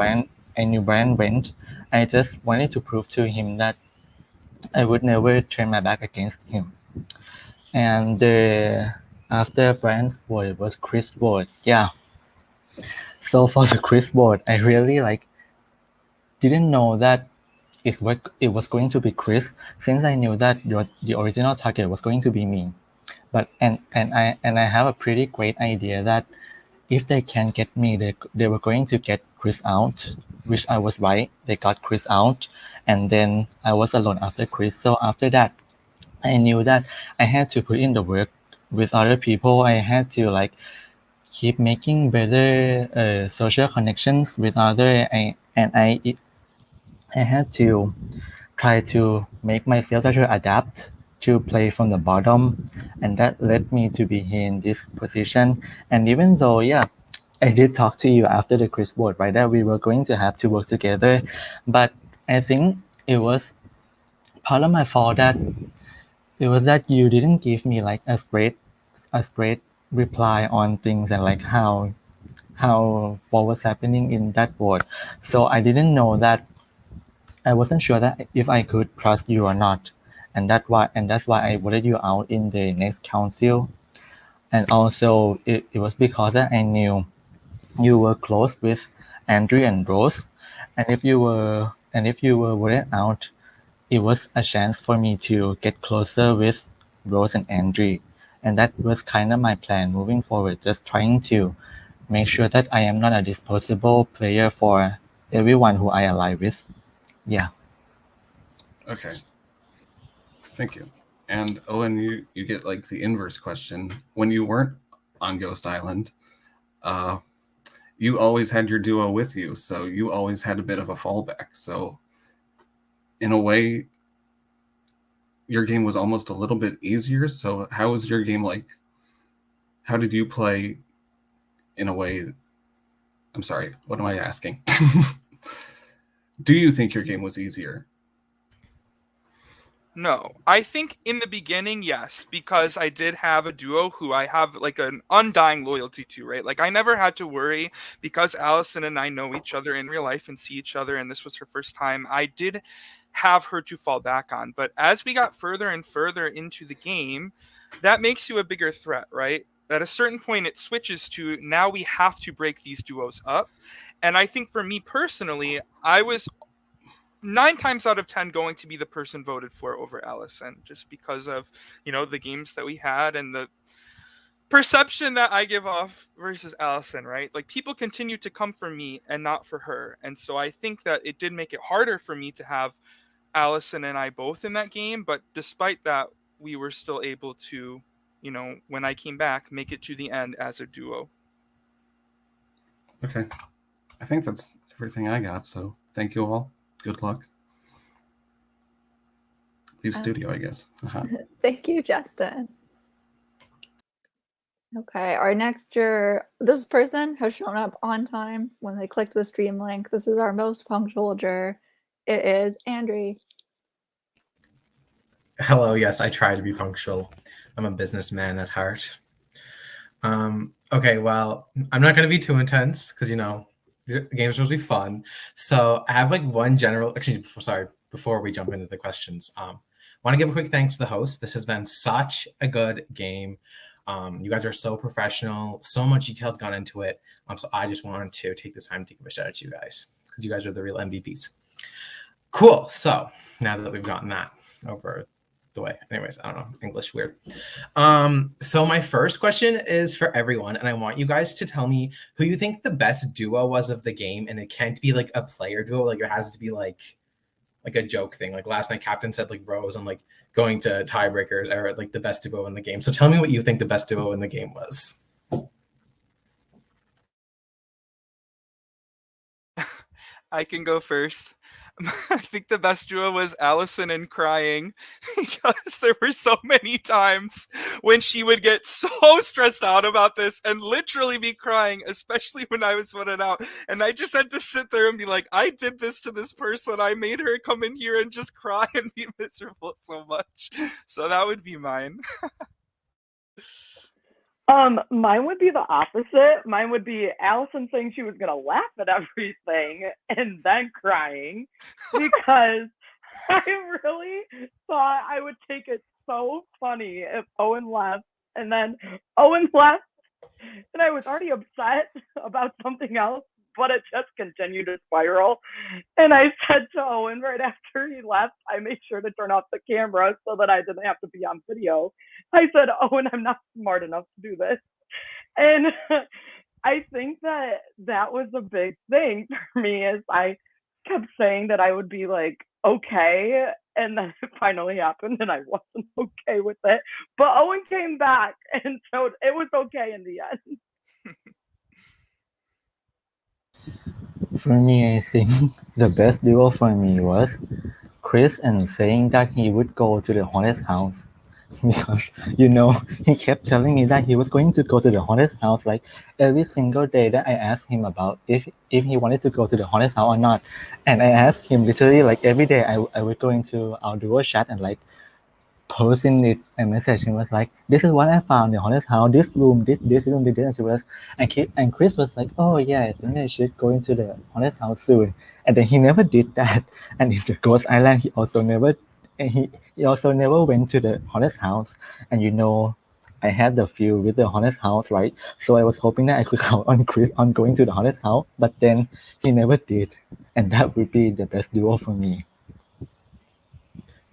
I knew Brian went, I just wanted to prove to him that I would never turn my back against him. And after Brian's vote, it was Chris' vote. Yeah. So for the Chris vote, I really like didn't know that it was going to be Chris, since I knew that the original target was going to be me. But and I have a pretty great idea that if they can get me, they were going to get Chris out, which I was right. They got Chris out, and then I was alone after Chris. So after that, I knew that I had to put in the work with other people. I had to like keep making better social connections with other. I had to try to make myself to adapt to play from the bottom, and that led me to be in this position. And even though, yeah, I did talk to you after the Chris vote, right, that we were going to have to work together, but I think it was part of my fault that you didn't give me like a straight reply on things, and like how what was happening in that vote. So I didn't know that. I wasn't sure that if I could trust you or not, and that's why I voted you out in the next council. And also it was because that I knew you were close with Andrew and Rose, and if you were voted out, it was a chance for me to get closer with Rose and Andrew, and that was kind of my plan moving forward, just trying to make sure that I am not a disposable player for everyone who I ally with. Yeah. Okay. Thank you. And Owen, you get like the inverse question. When you weren't on Ghost Island, you always had your duo with you, so you always had a bit of a fallback. So in a way, your game was almost a little bit easier. So how was your game like? How did you play in a way? I'm sorry, what am I asking? Do you think your game was easier? No, I think in the beginning, yes, because I did have a duo who I have like an undying loyalty to, right? Like I never had to worry, because Allison and I know each other in real life and see each other, and this was her first time. I did have her to fall back on. But as we got further and further into the game, that makes you a bigger threat, right? At a certain point, it switches to now we have to break these duos up. And I think for me personally, I was 9 times out of 10 going to be the person voted for over Allison, just because of, the games that we had and the perception that I give off versus Allison, right? Like people continue to come for me and not for her. And so I think that it did make it harder for me to have Allison and I both in that game. But despite that, we were still able to, when I came back, make it to the end as a duo. Okay. I think that's everything I got. So thank you all. Good luck. Leave studio, I guess. Thank you, Justin. Okay, our next juror, this person has shown up on time when they clicked the stream link. This is our most punctual juror. It is Andrew. Hello, yes, I try to be punctual. I'm a businessman at heart. Okay, well, I'm not going to be too intense because, the game's supposed to be fun. So I have like one general, actually, sorry, before we jump into the questions, want to give a quick thanks to the host. This has been such a good game. You guys are so professional, so much detail's gone into it. So I just wanted to take this time to give a shout out to you guys because you guys are the real MVPs. Cool. So now that we've gotten that over the way, anyways, I don't know, English weird. So my first question is for everyone, and I want you guys to tell me who you think the best duo was of the game. And it can't be like a player duo, like it has to be like like a joke thing. Like last night, Captain said like Rose on like going to tiebreakers or like the best duo in the game. So tell me what you think the best duo in the game was. I can go first. I think the best duo was Allison and crying because there were so many times when she would get so stressed out about this and literally be crying, especially when I was voted out. And I just had to sit there and be like, I did this to this person. I made her come in here and just cry and be miserable so much. So that would be mine. Mine would be the opposite. Mine would be Allison saying she was gonna laugh at everything and then crying because I really thought I would take it so funny if Owen left, and then Owen left, and I was already upset about something else, but it just continued to spiral. And I said to Owen right after he left, I made sure to turn off the camera so that I didn't have to be on video. I said, Owen, I'm not smart enough to do this. And I think that that was a big thing for me is I kept saying that I would be like, okay. And then it finally happened and I wasn't okay with it. But Owen came back and so it was okay in the end. For me, I think the best duo for me was Chris and saying that he would go to the haunted house. Because, he kept telling me that he was going to go to the haunted house like every single day that I asked him about if he wanted to go to the haunted house or not. And I asked him literally like every day I would go into our duo chat and like posting it a message. He was like, this is what I found, the haunted house, this room, this room, this, and she was, and Chris was like, oh yeah, I think I should go into the haunted house soon. And then he never did that. And in the Ghost Island, he also never went to the haunted house. And I had the feel with the haunted house, right? So I was hoping that I could count on Chris on going to the haunted house, but then he never did. And that would be the best duo for me.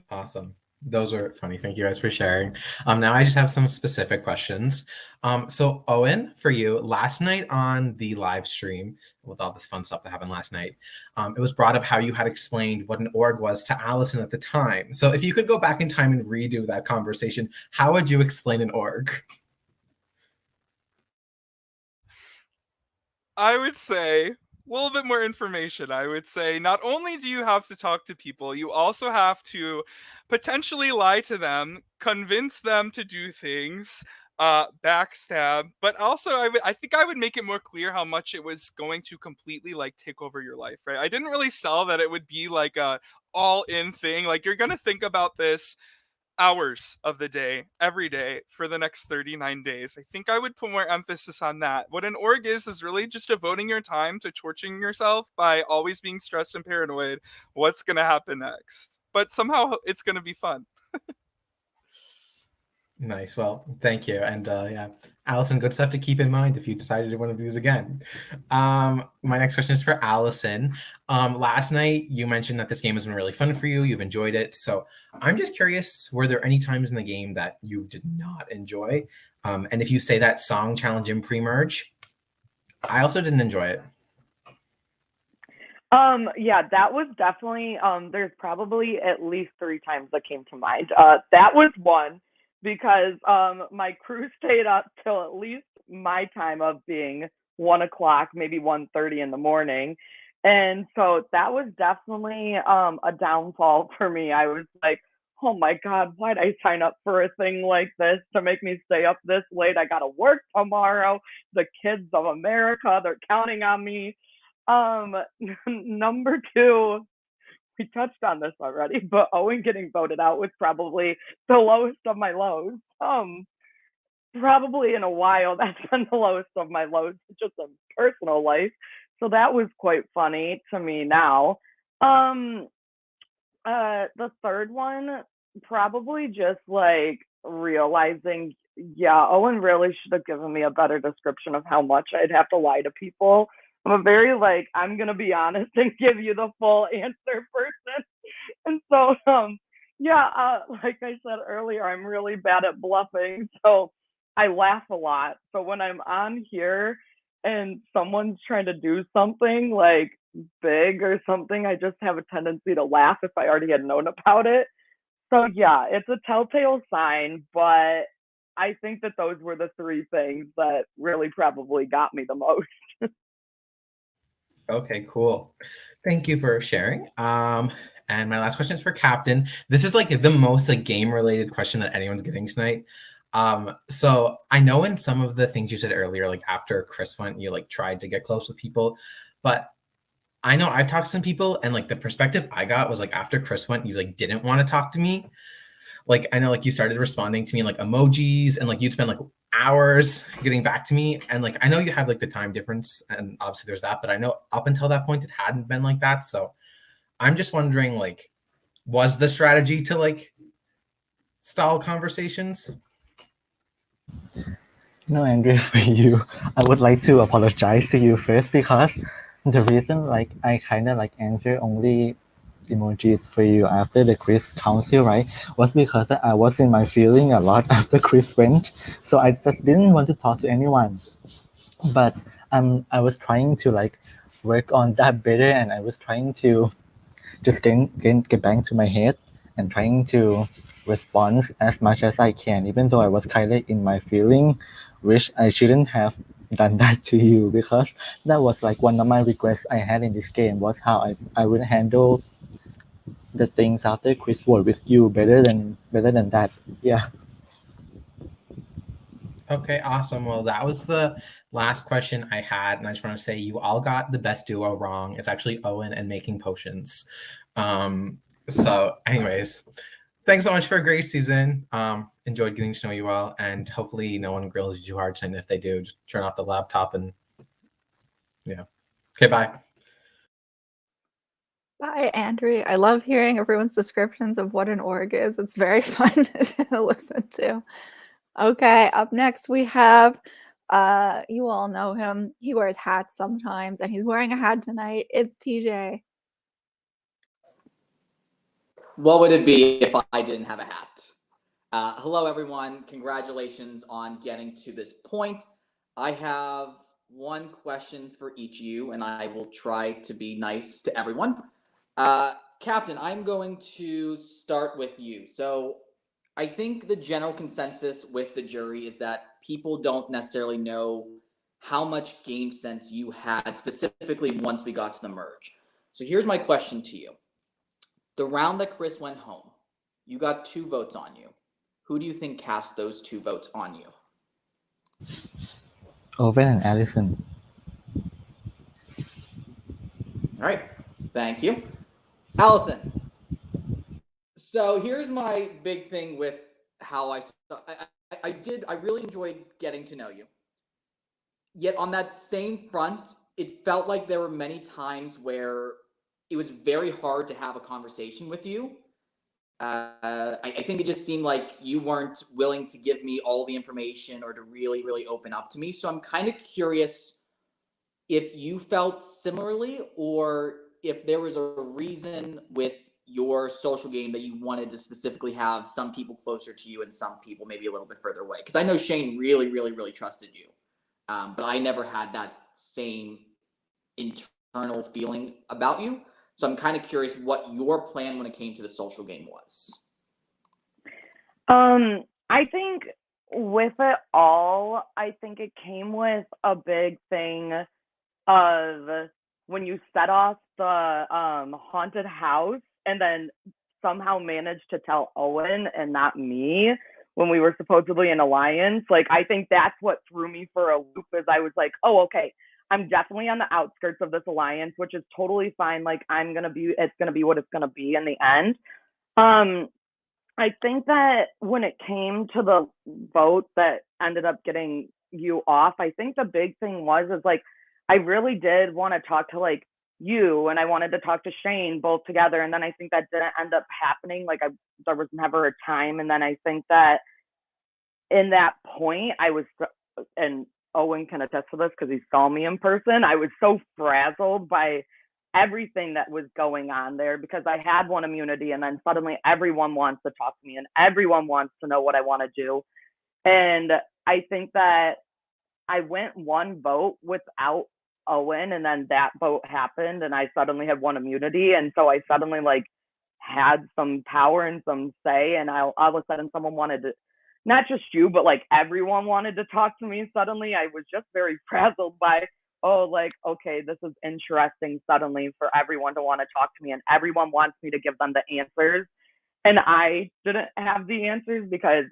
Awesome. Those are funny. Thank you guys for sharing. Now I just have some specific questions. So Owen, for you, last night on the live stream, with all this fun stuff that happened last night, it was brought up how you had explained what an org was to Allison at the time. So if you could go back in time and redo that conversation, how would you explain an org? I would say a little bit more information. I would say not only do you have to talk to people, you also have to potentially lie to them, convince them to do things, backstab, but also I think I would make it more clear how much it was going to completely like take over your life, right? I didn't really sell that it would be like a all-in thing. Like you're gonna think about this hours of the day, every day for the next 39 days. I think I would put more emphasis on that. What an org is really just devoting your time to torturing yourself by always being stressed and paranoid. What's going to happen next? But somehow it's going to be fun. Nice. Well, thank you. And yeah, Allison, good stuff to keep in mind if you decide to do one of these again. My next question is for Allison. Last night, you mentioned that this game has been really fun for you. You've enjoyed it. So I'm just curious, were there any times in the game that you did not enjoy? And if you say that song challenge in pre-merge, I also didn't enjoy it. Yeah, that was definitely, there's probably at least 3 times that came to mind. That was one. Because my crew stayed up till at least my time of being 1 o'clock, maybe 1:30 in the morning. And so that was definitely a downfall for me. I was like, oh my God, why'd I sign up for a thing like this to make me stay up this late? I got to work tomorrow. The kids of America, they're counting on me. Number 2, we touched on this already, but Owen getting voted out was probably the lowest of my lows. Probably in a while, that's been the lowest of my lows, just in personal life. So that was quite funny to me now. The third one, probably just like realizing, yeah, Owen really should have given me a better description of how much I'd have to lie to people. I'm a very like, I'm gonna be honest and give you the full answer person. And so yeah, like I said earlier, I'm really bad at bluffing. So I laugh a lot. So when I'm on here and someone's trying to do something like big or something, I just have a tendency to laugh if I already had known about it. So yeah, it's a telltale sign, but I think that those were the three things that really probably got me the most. Okay, cool. Thank you for sharing. And my last question is for Captain. This is like the most like game related question that anyone's getting tonight. So I know in some of the things you said earlier, like after Chris went, you like tried to get close with people, but I know I've talked to some people and like the perspective I got was like after Chris went, you like didn't want to talk to me. Like I know like you started responding to me in like emojis and like you'd spend like hours getting back to me. And like I know you have like the time difference and obviously there's that, but I know up until that point it hadn't been like that. So I'm just wondering like, was the strategy to like stall conversations? No, Andrea, for you, I would like to apologize to you first because the reason like I kind of like answer only emojis for you after the Chris council, right, was because I was in my feeling a lot after Chris went, so I just didn't want to talk to anyone. But I was trying to like work on that better, and I was trying to just get back to my head and trying to respond as much as I can, even though I was kind of in my feeling, which I shouldn't have done that to you because that was like one of my regrets I had in this game was how I would handle the things after Chris Ward with you better than that. Yeah. Okay, awesome. Well, that was the last question I had. And I just want to say you all got the best duo wrong. It's actually Owen and Making Potions. So anyways, thanks so much for a great season. Enjoyed getting to know you all, and hopefully no one grills you too hard. And if they do, just turn off the laptop and yeah. Okay, bye. Bye, Andrew. I love hearing everyone's descriptions of what an org is. It's very fun to listen to. Okay, up next we have, you all know him. He wears hats sometimes, and he's wearing a hat tonight. It's TJ. What would it be if I didn't have a hat? Hello, everyone. Congratulations on getting to this point. I have one question for each of you, and I will try to be nice to everyone. Captain, I'm going to start with you. So I think the general consensus with the jury is that people don't necessarily know how much game sense you had, specifically once we got to the merge. So here's my question to you. The round that Chris went home, you got 2 votes on you. Who do you think cast those 2 votes on you? Owen and Allison. All right, thank you. Allison. So here's my big thing with how I really enjoyed getting to know you. Yet on that same front, it felt like there were many times where it was very hard to have a conversation with you. I think it just seemed like you weren't willing to give me all the information or to really, really open up to me. So I'm kind of curious if you felt similarly or if there was a reason with your social game that you wanted to specifically have some people closer to you and some people maybe a little bit further away. Because I know Shane really, really, really trusted you. But I never had that same internal feeling about you. So I'm kind of curious what your plan when it came to the social game was. I think with it all, I think it came with a big thing of when you set off the haunted house and then somehow managed to tell Owen and not me when we were supposedly in alliance. Like, I think that's what threw me for a loop, is I was like, oh, okay, I'm definitely on the outskirts of this alliance, which is totally fine. Like, it's gonna be what it's gonna be in the end. I think that when it came to the vote that ended up getting you off, I think the big thing is like, I really did want to talk to like you, and I wanted to talk to Shane both together. And then I think that didn't end up happening. Like, there was never a time. And then I think that in that point, I was, and Owen can attest to this because he saw me in person, I was so frazzled by everything that was going on there because I had one immunity, and then suddenly everyone wants to talk to me and everyone wants to know what I want to do. And I think that I went one vote without Owen, and then that vote happened, and I suddenly had one immunity, and so I suddenly like had some power and some say, and all of a sudden someone wanted to, not just you, but like everyone wanted to talk to me suddenly. I was just very frazzled by, oh, like, okay, this is interesting suddenly for everyone to want to talk to me, and everyone wants me to give them the answers. And I didn't have the answers because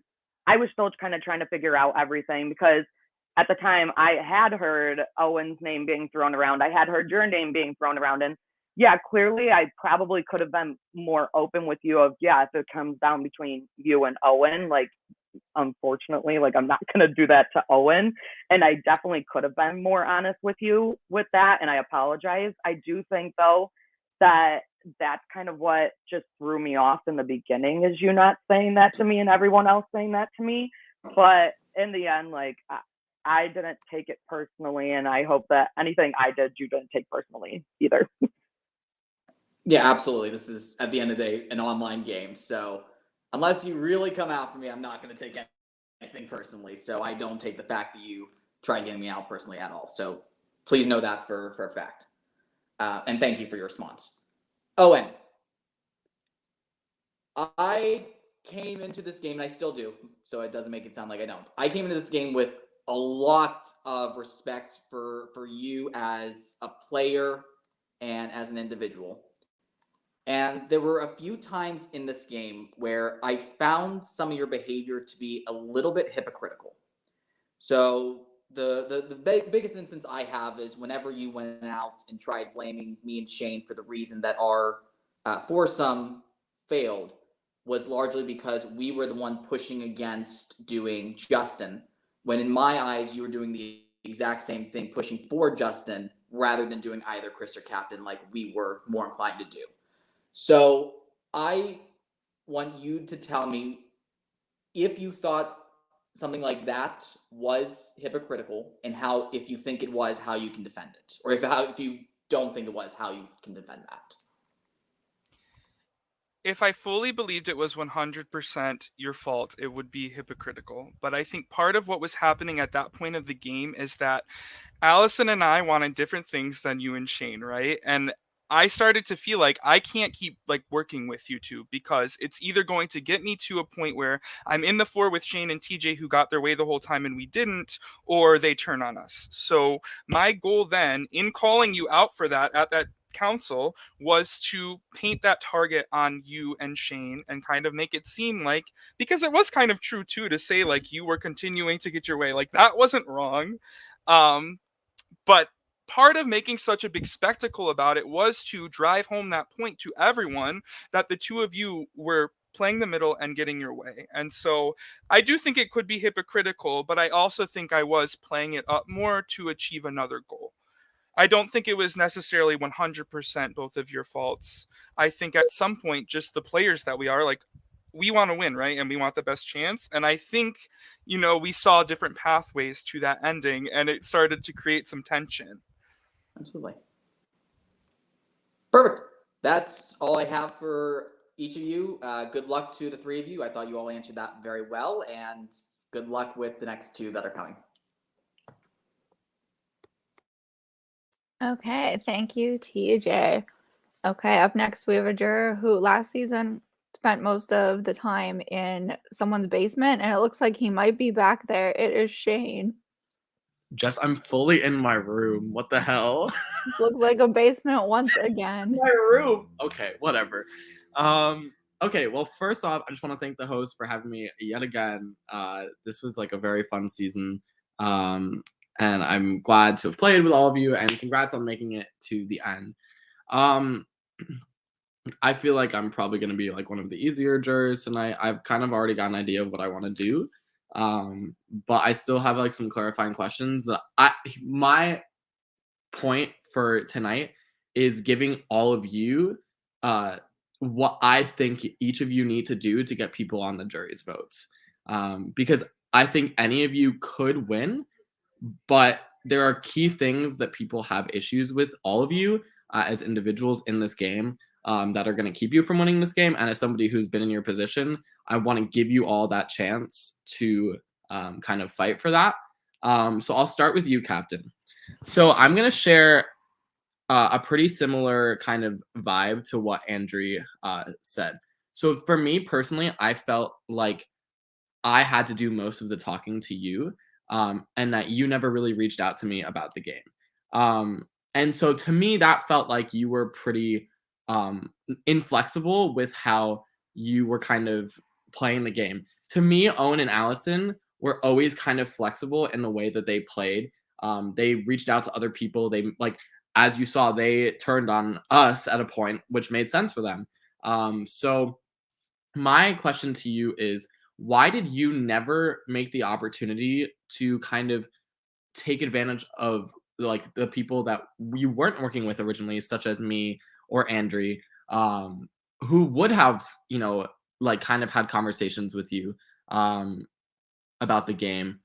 I was still kind of trying to figure out everything, because at the time I had heard Owen's name being thrown around. I had heard your name being thrown around. And yeah, clearly I probably could have been more open with you of, yeah, if it comes down between you and Owen, like, unfortunately, like, I'm not going to do that to Owen. And I definitely could have been more honest with you with that. And I apologize. I do think, though, that that's kind of what just threw me off in the beginning, is you not saying that to me and everyone else saying that to me. But in the end, like, I didn't take it personally, and I hope that anything I did, you didn't take personally either. Yeah, absolutely. This is, at the end of the day, an online game. So unless you really come after me, I'm not going to take anything personally. So I don't take the fact that you tried getting me out personally at all. So please know that for a fact. And thank you for your response. Owen, I came into this game, and I still do, so it doesn't make it sound like I don't. I came into this game with a lot of respect for you as a player and as an individual. And there were a few times in this game where I found some of your behavior to be a little bit hypocritical. So the biggest instance I have is whenever you went out and tried blaming me and Shane for the reason that our foursome failed, was largely because we were the one pushing against doing Justin, when in my eyes you were doing the exact same thing, pushing for Justin rather than doing either Chris or Captain like we were more inclined to do. So I want you to tell me if you thought something like that was hypocritical, and how, if you think it was, how you can defend it, or if you don't think it was, how you can defend that. If I fully believed it was 100% your fault, it would be hypocritical. But I think part of what was happening at that point of the game is that Allison and I wanted different things than you and Shane, right? And I started to feel like I can't keep like working with you two, because it's either going to get me to a point where I'm in the four with Shane and TJ, who got their way the whole time and we didn't, or they turn on us. So my goal then, in calling you out for that at that council, was to paint that target on you and Shane and kind of make it seem like, because it was kind of true too, to say like you were continuing to get your way, like that wasn't wrong. But part of making such a big spectacle about it was to drive home that point to everyone that the two of you were playing the middle and getting your way. And so I do think it could be hypocritical, but I also think I was playing it up more to achieve another goal. I don't think it was necessarily 100% both of your faults. I think at some point, just the players that we are, like, we want to win, right? And we want the best chance. And I think, you know, we saw different pathways to that ending, and it started to create some tension. Absolutely. Perfect. That's all I have for each of you. Good luck to the three of you. I thought you all answered that very well, and good luck with the next two that are coming. Okay, thank you, TJ. Okay, up next we have a juror who last season spent most of the time in someone's basement, and it looks like he might be back there. It is Shane. I'm fully in my room. What the hell? This looks like a basement once again. My room. Okay, whatever. Okay, well, first off, I just want to thank the host for having me yet again. This was like a very fun season. And I'm glad to have played with all of you, and congrats on making it to the end. I feel like I'm probably going to be like one of the easier jurors tonight. I've kind of already got an idea of what I want to do. But I still have like some clarifying questions. My point for tonight is giving all of you what I think each of you need to do to get people on the jury's votes. Because I think any of you could win, but there are key things that people have issues with, all of you as individuals in this game, that are going to keep you from winning this game. And as somebody who's been in your position, I want to give you all that chance to kind of fight for that. So I'll start with you, Captain. So I'm gonna share a pretty similar kind of vibe to what Andrea said. So for me personally, I felt like I had to do most of the talking to you, and that you never really reached out to me about the game. And so to me, that felt like you were pretty inflexible with how you were kind of playing the game. To me, Owen and Allison were always kind of flexible in the way that they played. They reached out to other people. They like, as you saw, they turned on us at a point, which made sense for them. So my question to you is, why did you never make the opportunity to kind of take advantage of like the people that you weren't working with originally, such as me or Andrea, who would have, like kind of had conversations with you about the game,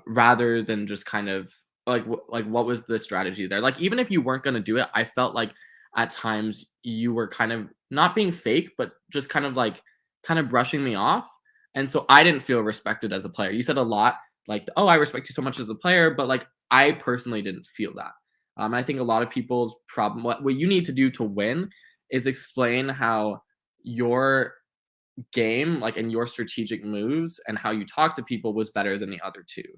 rather than just kind of like like what was the strategy there? Like even if you weren't going to do it, I felt like at times you were kind of not being fake, but just kind of brushing me off, and so I didn't feel respected as a player. You said a lot like, "Oh, I respect you so much as a player," but like I personally didn't feel that. I think a lot of people's problem, what you need to do to win, is explain how your game, like and your strategic moves and how you talk to people was better than the other two.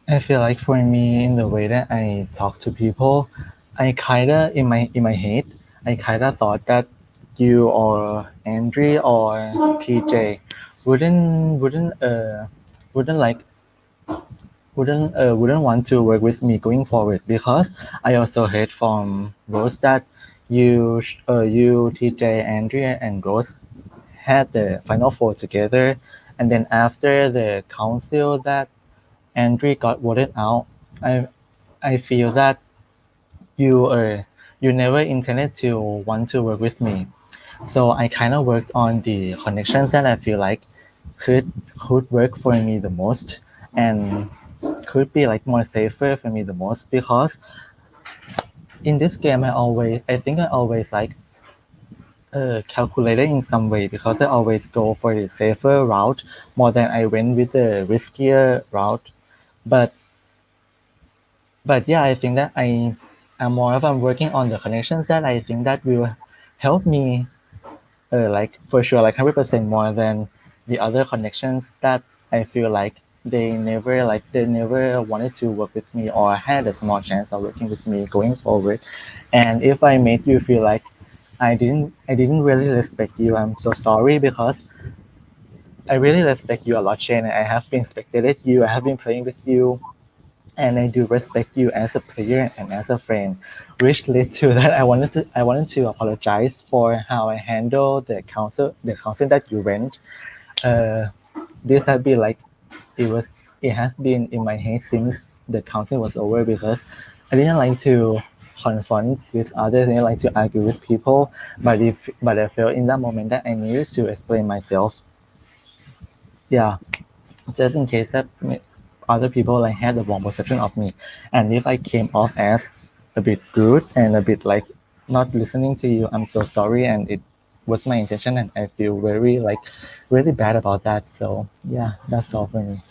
I feel like for me, in the way that I talk to people, I kinda in my head, I kinda thought that you or Andrea or TJ wouldn't like wouldn't want to work with me going forward, because I also heard from Rose that you, TJ, Andrea, and Rose had the Final Four together, and then after the council that Andrea got voted out, I feel that you never intended to want to work with me. So I kind of worked on the connections that I feel like could work for me the most, and could be like more safer for me the most, because in this game I think I always like calculated in some way, because I always go for the safer route more than I went with the riskier route. But yeah, I think that I'm working on the connections that I think that will help me, like for sure, like 100% more than the other connections that I feel like they never wanted to work with me or had a small chance of working with me going forward. And if I made you feel like I didn't really respect you, I'm so sorry, because I really respect you a lot, Shane. I have been spectated you, I have been playing with you, and I do respect you as a player and as a friend, which led to that I wanted to apologize for how I handled the council that you went. This has been like it has been in my head since the council was over, because I didn't like to confront with others, I didn't like to argue with people, but I felt in that moment that I needed to explain myself. Yeah, just in case that other people like had the wrong perception of me, and if I came off as a bit rude and a bit like not listening to you, I'm so sorry, and it was my intention, and I feel really bad about that. So yeah, that's all for me.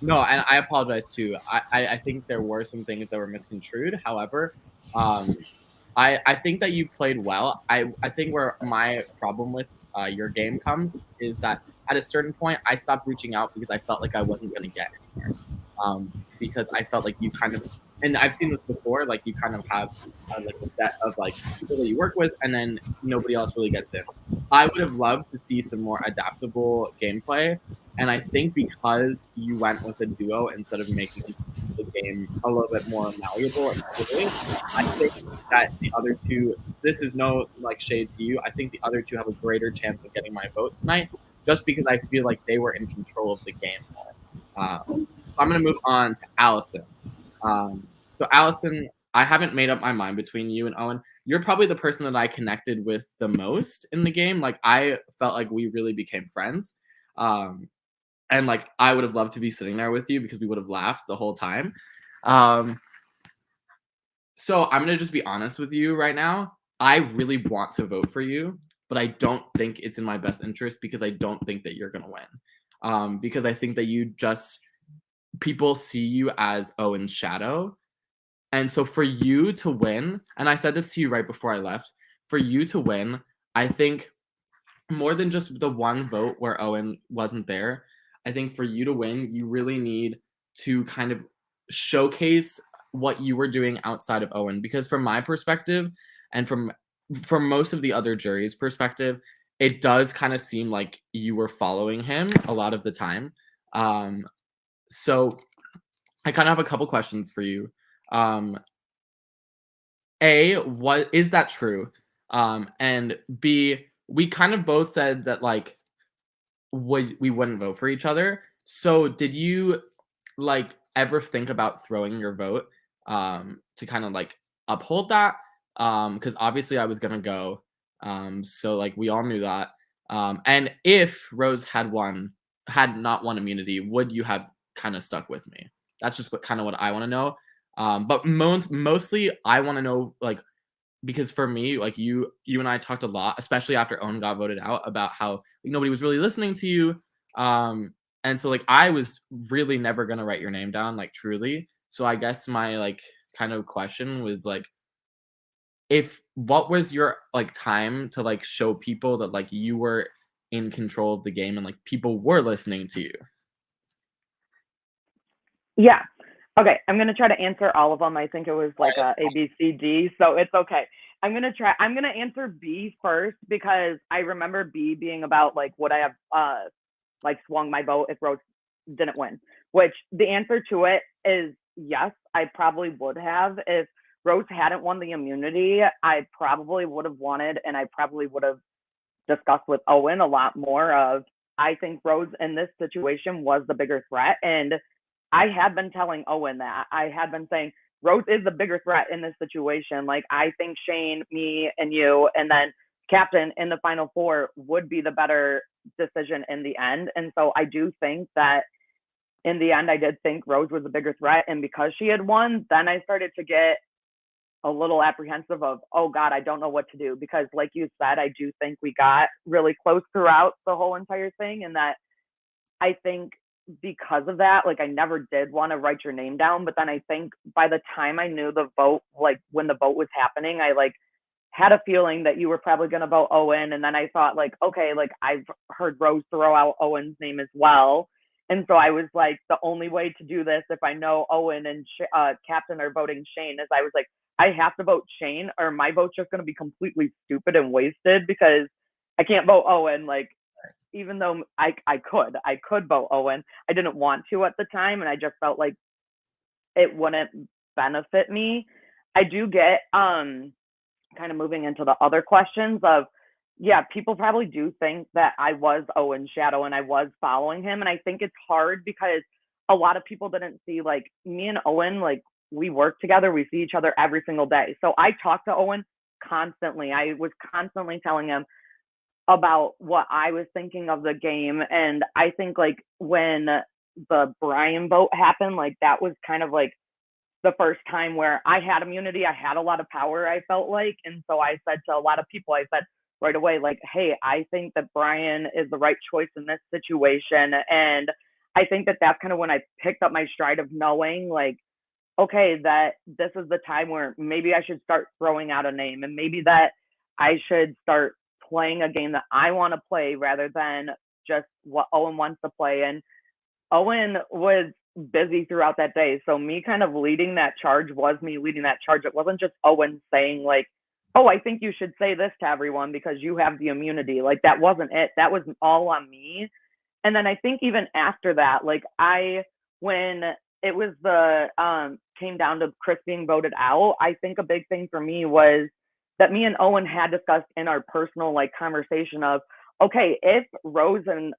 No, and I apologize too. I think there were some things that were misconstrued. However, I think that you played well. I think where my problem with your game comes is that at a certain point I stopped reaching out because I felt like I wasn't going to get anywhere. Because I felt like you kind of, and I've seen this before, like you kind of have like a set of like people that you work with, and then nobody else really gets in. I would have loved to see some more adaptable gameplay, and I think because you went with a duo instead of making the game a little bit more malleable and fluid, I think that the other two, this is no like shade to you, I think the other two have a greater chance of getting my vote tonight, just because I feel like they were in control of the game more. I'm going to move on to Allison. So Allison, I haven't made up my mind between you and Owen. You're probably the person that I connected with the most in the game. Like I felt like we really became friends. And like I would have loved to be sitting there with you because we would have laughed the whole time. So I'm going to just be honest with you right now. I really want to vote for you, but I don't think it's in my best interest because I don't think that you're going to win. because I think that people see you as Owen's shadow. And so for you to win, and I said this to you right before I left, for you to win, I think more than just the one vote where Owen wasn't there, I think for you to win, you really need to kind of showcase what you were doing outside of Owen. Because from my perspective, and from most of the other jury's perspective, it does kind of seem like you were following him a lot of the time. So I kind of have a couple questions for you. A, what is that true? And B, we kind of both said that like we wouldn't vote for each other. So did you like ever think about throwing your vote to kind of like uphold that? Because obviously I was gonna go. So like we all knew that. And if Rose had not won immunity, would you have kind of stuck with me? That's just what I want to know. But mostly I want to know, like, because for me, like you and I talked a lot, especially after Owen got voted out, about how like, nobody was really listening to you. And so like I was really never gonna write your name down, like truly. So I guess my like kind of question was like, what was your like time to like show people that like you were in control of the game and like people were listening to you? Yeah. Okay, I'm gonna try to answer all of them. I think it was like A, B, C, D, so it's okay. I'm gonna answer B first because I remember B being about like would I have like swung my vote if Rose didn't win? Which the answer to it is yes, I probably would have. If Rose hadn't won the immunity, I probably would have wanted, and I probably would have discussed with Owen a lot more of, I think Rose in this situation was the bigger threat. And I had been telling Owen that. I had been saying, Rose is the bigger threat in this situation. Like, I think Shane, me, and you, and then Captain in the final four would be the better decision in the end. And so I do think that in the end, I did think Rose was the bigger threat. And because she had won, then I started to get a little apprehensive of, oh God, I don't know what to do. Because like you said, I do think we got really close throughout the whole entire thing. And that I think because of that, like I never did want to write your name down. But then I think by the time I knew the vote, like when the vote was happening, I like had a feeling that you were probably going to vote Owen. And then I thought like, okay, like I've heard Rose throw out Owen's name as well. And so I was like, the only way to do this, if I know Owen and Captain are voting Shane, is I was like, I have to vote Shane or my vote's just going to be completely stupid and wasted because I can't vote Owen. Like, even though I could vote Owen, I didn't want to at the time. And I just felt like it wouldn't benefit me. I do get, kind of moving into the other questions of, yeah, people probably do think that I was Owen's shadow and I was following him. And I think it's hard because a lot of people didn't see, like, me and Owen, like, we work together. We see each other every single day. So I talk to Owen constantly. I was constantly telling him about what I was thinking of the game. And I think like when the Brian vote happened, like that was kind of like the first time where I had immunity. I had a lot of power, I felt like. And so I said to a lot of people, I said right away, like, hey, I think that Brian is the right choice in this situation. And I think that that's kind of when I picked up my stride of knowing like, okay, that this is the time where maybe I should start throwing out a name and maybe that I should start playing a game that I want to play rather than just what Owen wants to play. And Owen was busy throughout that day. So me kind of leading that charge was me leading that charge. It wasn't just Owen saying like, oh, I think you should say this to everyone because you have the immunity. Like that wasn't it. That was all on me. And then I think even after that, like when it was came down to Chris being voted out, I think a big thing for me was that me and Owen had discussed in our personal like conversation of, okay, if Rose and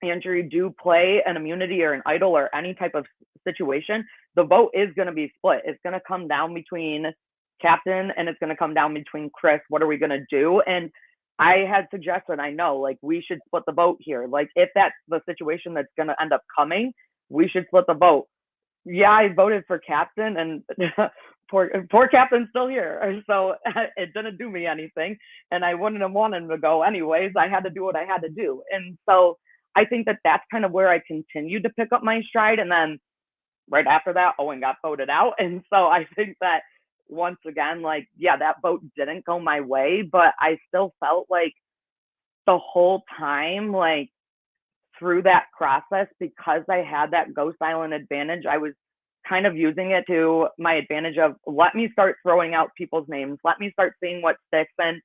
Andrew do play an immunity or an idol or any type of situation, the vote is going to be split. It's going to come down between Captain and it's going to come down between Chris. What are we going to do? And I had suggested, I know, like we should split the vote here. Like if that's the situation that's going to end up coming, we should split the vote. Yeah, I voted for Captain and poor Captain's still here. So it didn't do me anything. And I wouldn't have wanted him to go anyways. I had to do what I had to do. And so I think that that's kind of where I continued to pick up my stride. And then right after that, Owen got voted out. And so I think that once again, like, yeah, that vote didn't go my way, but I still felt like the whole time, like through that process, because I had that Ghost Island advantage, I was kind of using it to my advantage of let me start throwing out people's names, let me start seeing what sticks. And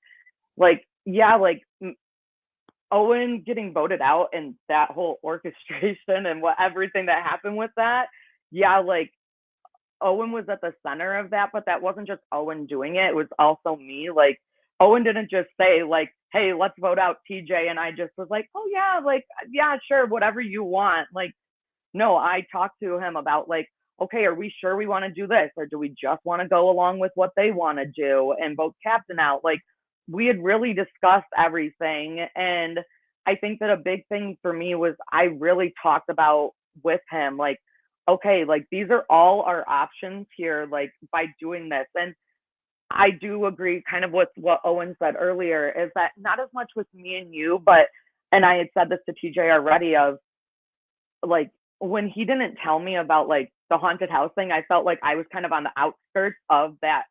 like, yeah, like Owen getting voted out and that whole orchestration and what everything that happened with that, yeah, like Owen was at the center of that, but that wasn't just Owen doing it. It was also me. Like Owen didn't just say like, hey, let's vote out TJ. And I just was like, oh yeah, like, yeah, sure, whatever you want. Like, no, I talked to him about like, okay, are we sure we want to do this? Or do we just want to go along with what they want to do and vote captain out? Like we had really discussed everything. And I think that a big thing for me was I really talked about with him, like, okay, like these are all our options here, like by doing this. And I do agree kind of with what Owen said earlier, is that not as much with me and you, but, and I had said this to TJ already, of like, when he didn't tell me about like the haunted house thing, I felt like I was kind of on the outskirts of that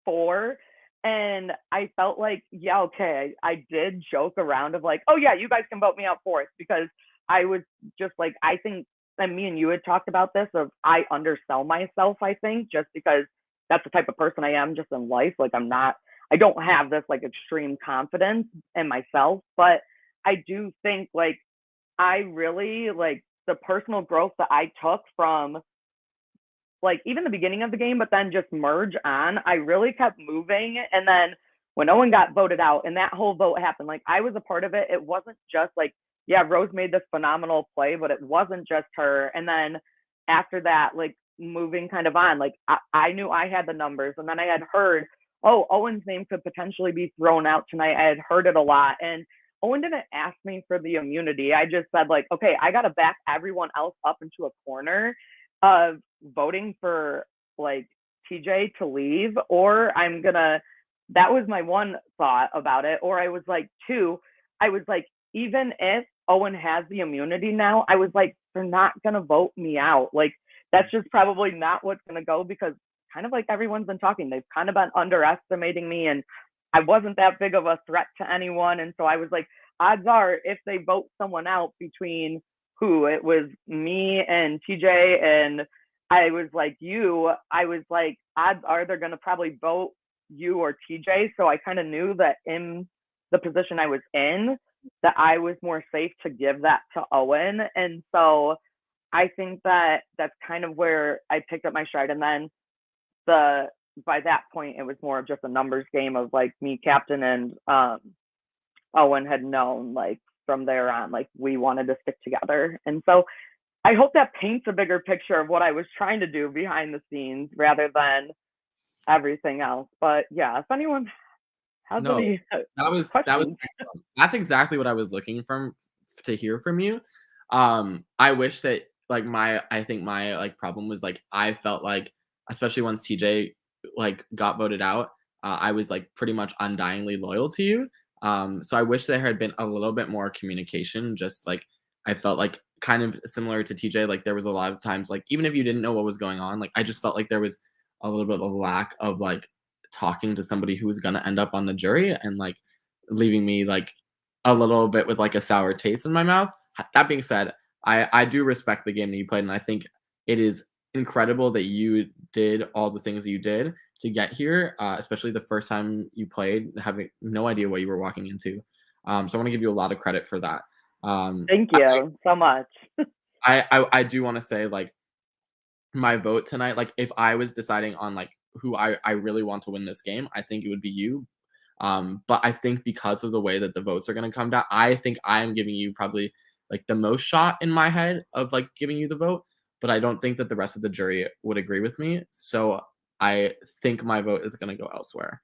4. And I felt like, yeah, okay, I did joke around of like, oh yeah, you guys can vote me out 4th, because I was just like, I think, and me and you had talked about this, of I undersell myself, I think, just because that's the type of person I am just in life. Like I don't have this like extreme confidence in myself, but I do think like I really like the personal growth that I took from like even the beginning of the game, but then just merge on, I really kept moving. And then when Owen got voted out and that whole vote happened, like I was a part of it. It wasn't just like, yeah, Rose made this phenomenal play, but it wasn't just her. And then after that, like moving kind of on, like I knew I had the numbers, and then I had heard, oh, Owen's name could potentially be thrown out tonight. I had heard it a lot. And Owen didn't ask me for the immunity. I just said like, okay, I got to back everyone else up into a corner of voting for like TJ to leave, or I'm gonna, that was my one thought about it. Or I was like, 2, I was like, even if Owen has the immunity now, I was like, they're not gonna vote me out. Like that's just probably not what's gonna go, because kind of like everyone's been talking, they've kind of been underestimating me, and I wasn't that big of a threat to anyone. And so I was like, odds are if they vote someone out between who, it was me and TJ, and I was like you, I was like, odds are they're going to probably vote you or TJ. So I kind of knew that in the position I was in, that I was more safe to give that to Owen. And so I think that that's kind of where I picked up my stride. And then by that point, it was more of just a numbers game of like me captain, and Owen had known like from there on, like we wanted to stick together. And so I hope that paints a bigger picture of what I was trying to do behind the scenes rather than everything else. But yeah, if anyone has any that was questions. excellent. That's exactly what I was looking to hear from you. I wish that like I think my like problem was like I felt like, especially once TJ like got voted out, I was like pretty much undyingly loyal to you. So I wish there had been a little bit more communication. Just like I felt like kind of similar to TJ, like there was a lot of times like even if you didn't know what was going on, like I just felt like there was a little bit of a lack of like talking to somebody who was gonna end up on the jury, and like leaving me like a little bit with like a sour taste in my mouth. That being said, I do respect the game that you played, and I think it is incredible that you did all the things that you did to get here, especially the first time you played, having no idea what you were walking into. So I want to give you a lot of credit for that. Thank you so much. I do want to say like my vote tonight, like if I was deciding on like who I really want to win this game, I think it would be you. But I think because of the way that the votes are going to come down, I think I am giving you probably like the most shot in my head of like giving you the vote, but I don't think that the rest of the jury would agree with me. So I think my vote is going to go elsewhere,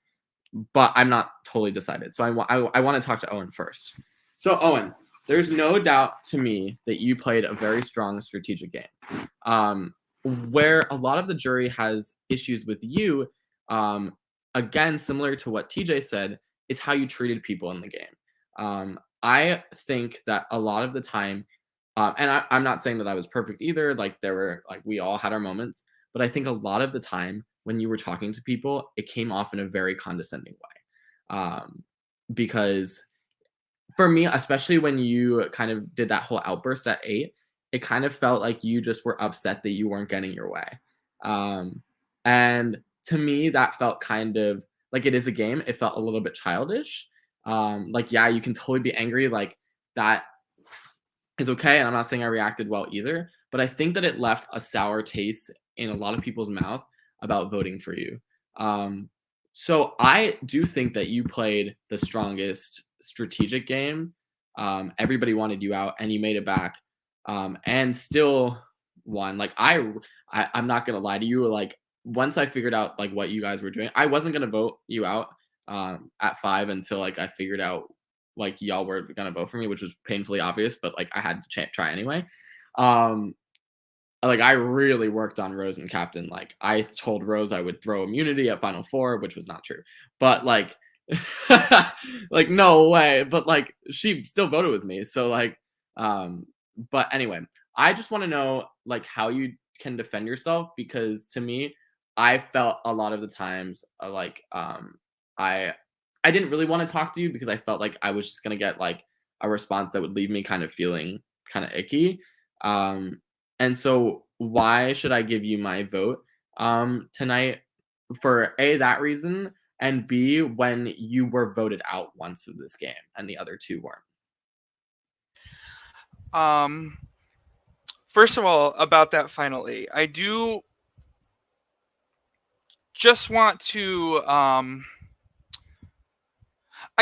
but I'm not totally decided. So I want to talk to Owen first. So Owen, there's no doubt to me that you played a very strong strategic game. Where a lot of the jury has issues with you, again, similar to what TJ said, is how you treated people in the game. I think that a lot of the time, and I'm not saying that I was perfect either. Like there were like we all had our moments, but I think a lot of the time when you were talking to people, it came off in a very condescending way. Because for me, especially when you kind of did that whole outburst at 8, it kind of felt like you just were upset that you weren't getting your way. And to me, that felt kind of like it is a game. It felt a little bit childish. Like, yeah, you can totally be angry. Like, that is okay. And I'm not saying I reacted well either, but I think that it left a sour taste in a lot of people's mouth about voting for you. So I do think that you played the strongest strategic game. Everybody wanted you out, and you made it back, and still won. Like I'm not gonna lie to you. Like once I figured out like what you guys were doing, I wasn't gonna vote you out at 5 until like I figured out like y'all were gonna vote for me, which was painfully obvious, but like I had to try anyway. Like I really worked on Rose and Captain. Like I told Rose I would throw immunity at Final Four, which was not true. But like, like no way. But like she still voted with me. So like, but anyway, I just want to know like how you can defend yourself, because to me, I felt a lot of the times like I didn't really want to talk to you because I felt like I was just gonna get like a response that would leave me kind of feeling kind of icky. And so why should I give you my vote tonight? For A, that reason, and B, when you were voted out once of this game and the other two weren't. First of all, about that final 8, I do just want to I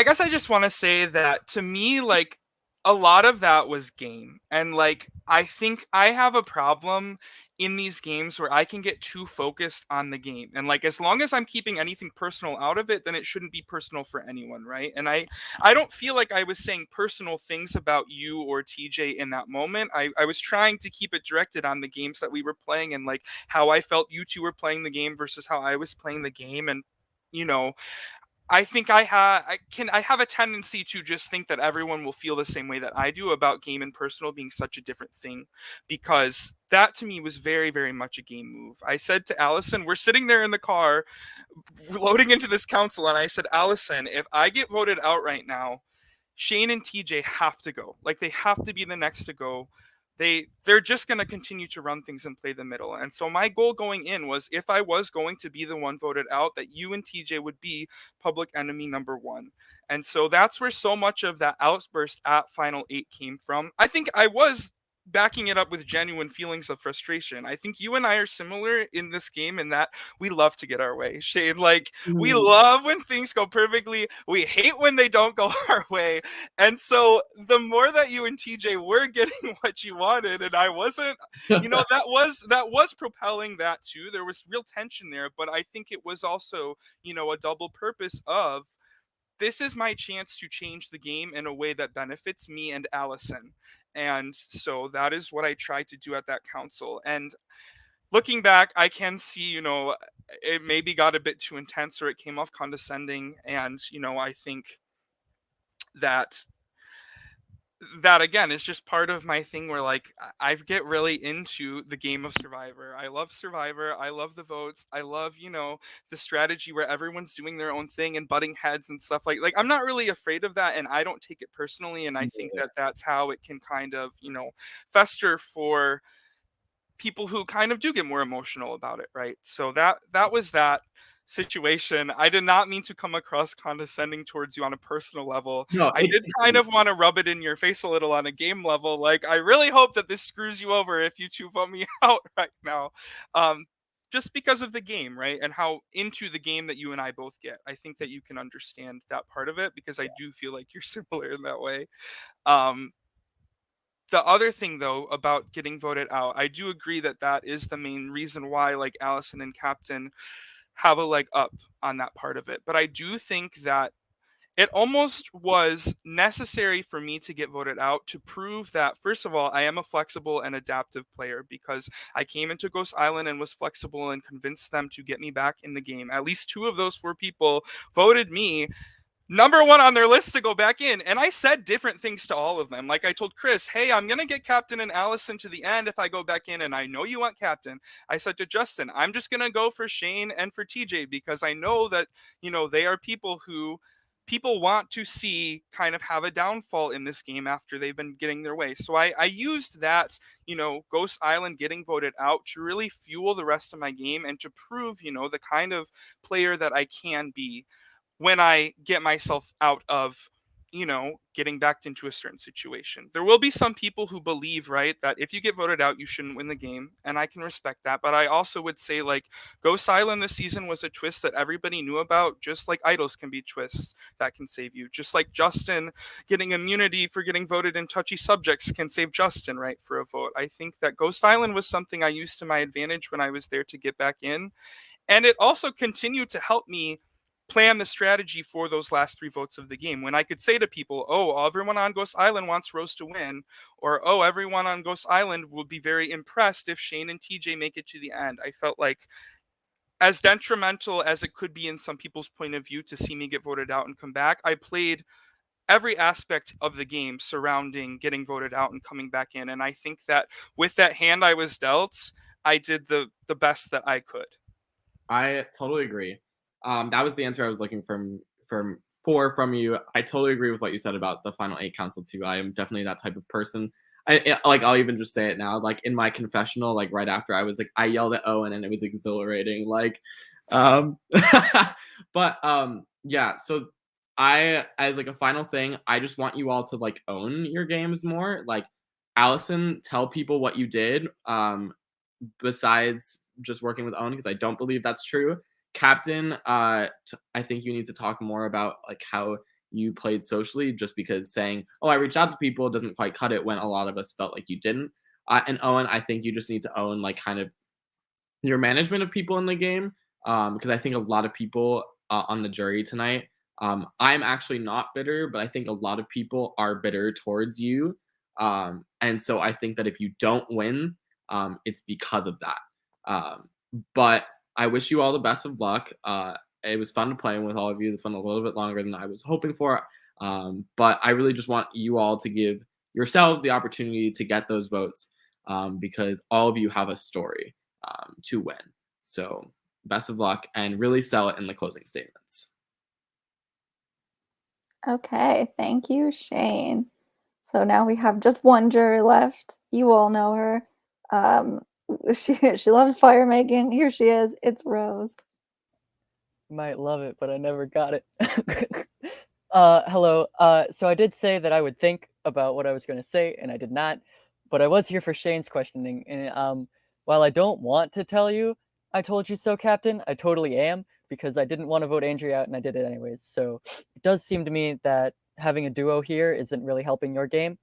guess I just want to say that to me, like, a lot of that was game. And like, I think I have a problem in these games where I can get too focused on the game. And like, as long as I'm keeping anything personal out of it, then it shouldn't be personal for anyone, right? And I don't feel like I was saying personal things about you or TJ in that moment. I was trying to keep it directed on the games that we were playing and like how I felt you two were playing the game versus how I was playing the game. And, you know, I think I have a tendency to just think that everyone will feel the same way that I do about game and personal being such a different thing, because that to me was very, very much a game move. I said to Allison, we're sitting there in the car loading into this council, and I said, Allison, if I get voted out right now, Shane and TJ have to go. Like they have to be the next to go. They're just going to continue to run things and play the middle. And so my goal going in was, if I was going to be the one voted out, that you and TJ would be public enemy number 1. And so that's where so much of that outburst at Final 8 came from. I think I was backing it up with genuine feelings of frustration. I think you and I are similar in this game in that we love to get our way. Shane, like we love when things go perfectly. We hate when they don't go our way. And so the more that you and TJ were getting what you wanted and I wasn't, you know, that was propelling that too. There was real tension there, but I think it was also, you know, a double purpose of, this is my chance to change the game in a way that benefits me and Allison. And so that is what I tried to do at that council. And looking back, I can see, you know, it maybe got a bit too intense or it came off condescending. And, you know, I think that again is just part of my thing where like I get really into the game of Survivor. I love Survivor. I love the votes. I love, you know, the strategy where everyone's doing their own thing and butting heads and stuff like I'm not really afraid of that, and I don't take it personally, and I think that that's how it can kind of, you know, fester for people who kind of do get more emotional about it, right? So that was that situation. I did not mean to come across condescending towards you on a personal level. No, I did kind of want to rub it in your face a little on a game level. Like, I really hope that this screws you over if you two vote me out right now. Just because of the game, right? And how into the game that you and I both get. I think that you can understand that part of it, because I do feel like you're similar in that way. The other thing, though, about getting voted out, I do agree that that is the main reason why, like, Allison and Captain have a leg up on that part of it. But I do think that it almost was necessary for me to get voted out to prove that, first of all, I am a flexible and adaptive player, because I came into Ghost Island and was flexible and convinced them to get me back in the game. At least 2 of those 4 people voted me number one on their list to go back in. And I said different things to all of them. Like I told Chris, hey, I'm going to get Captain and Allison to the end if I go back in, and I know you want Captain. I said to Justin, I'm just going to go for Shane and for TJ because I know that, they are people who people want to see kind of have a downfall in this game after they've been getting their way. So I used that, Ghost Island getting voted out to really fuel the rest of my game and to prove, the kind of player that I can be when I get myself out of, getting backed into a certain situation. There will be some people who believe, right, that if you get voted out, you shouldn't win the game. And I can respect that. But I also would say, like, Ghost Island this season was a twist that everybody knew about, just like idols can be twists that can save you. Just like Justin getting immunity for getting voted in touchy subjects can save Justin, right, for a vote. I think that Ghost Island was something I used to my advantage when I was there to get back in. And it also continued to help me plan the strategy for those last 3 votes of the game, when I could say to people, oh, everyone on Ghost Island wants Rose to win, or oh, everyone on Ghost Island will be very impressed if Shane and TJ make it to the end. I felt like, as detrimental as it could be in some people's point of view to see me get voted out and come back, I played every aspect of the game surrounding getting voted out and coming back in. And I think that with that hand I was dealt, I did the best that I could. I totally agree. That was the answer I was looking from you. I totally agree with what you said about the final 8 council too. I am definitely that type of person. I'll even just say it now. Like in my confessional, like right after I was like, I yelled at Owen and it was exhilarating. Like, but yeah. So as like a final thing, I just want you all to like own your games more. Like, Allison, tell people what you did. Besides just working with Owen, because I don't believe that's true. Captain, I think you need to talk more about like how you played socially, just because saying, oh, I reached out to people doesn't quite cut it when a lot of us felt like you didn't. And Owen, I think you just need to own like kind of your management of people in the game, because I think a lot of people on the jury tonight, I'm actually not bitter, but I think a lot of people are bitter towards you. And so I think that if you don't win, it's because of that. But I wish you all the best of luck. It was fun to play with all of you. This went a little bit longer than I was hoping for. But I really just want you all to give yourselves the opportunity to get those votes, because all of you have a story to win. So best of luck and really sell it in the closing statements. Okay, thank you, Shane. So now we have just one juror left. You all know her. She loves fire making. Here she is. It's Rose. Might love it, but I never got it. Hello. So I did say that I would think about what I was going to say, and I did not. But I was here for Shane's questioning, and while I don't want to tell you, I told you so, Captain. I totally am, because I didn't want to vote Andrea out, and I did it anyways. So it does seem to me that having a duo here isn't really helping your game.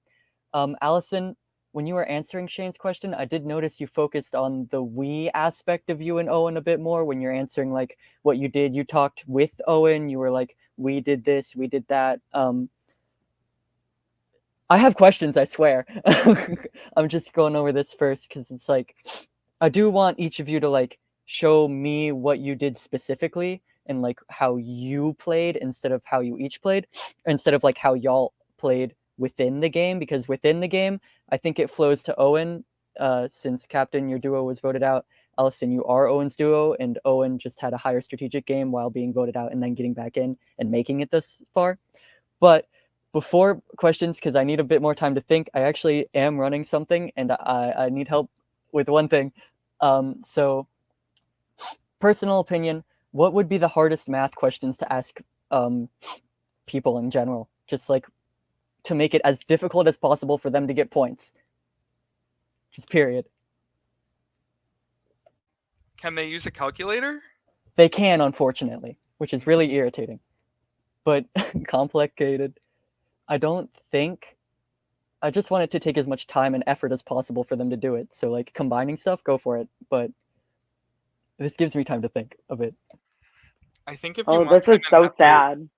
Allison, when you were answering Shane's question, I did notice you focused on the we aspect of you and Owen a bit more when you're answering like what you did. You talked with Owen. You were like, we did this, we did that. I have questions, I swear. I'm just going over this first because it's like, I do want each of you to like show me what you did specifically and like how you played instead of how you each played, instead of like how y'all played within the game, because within the game, I think it flows to Owen, since Captain, your duo was voted out. Allison, you are Owen's duo, and Owen just had a higher strategic game while being voted out and then getting back in and making it this far. But before questions, because I need a bit more time to think, I actually am running something, and I need help with one thing. So, personal opinion, what would be the hardest math questions to ask people in general? Just like to make it as difficult as possible for them to get points. Just period. Can they use a calculator? They can, unfortunately, which is really irritating. But complicated. I don't think... I just want it to take as much time and effort as possible for them to do it. So, like, combining stuff, go for it. But this gives me time to think a bit. I think if you Oh, want this is so effort, sad.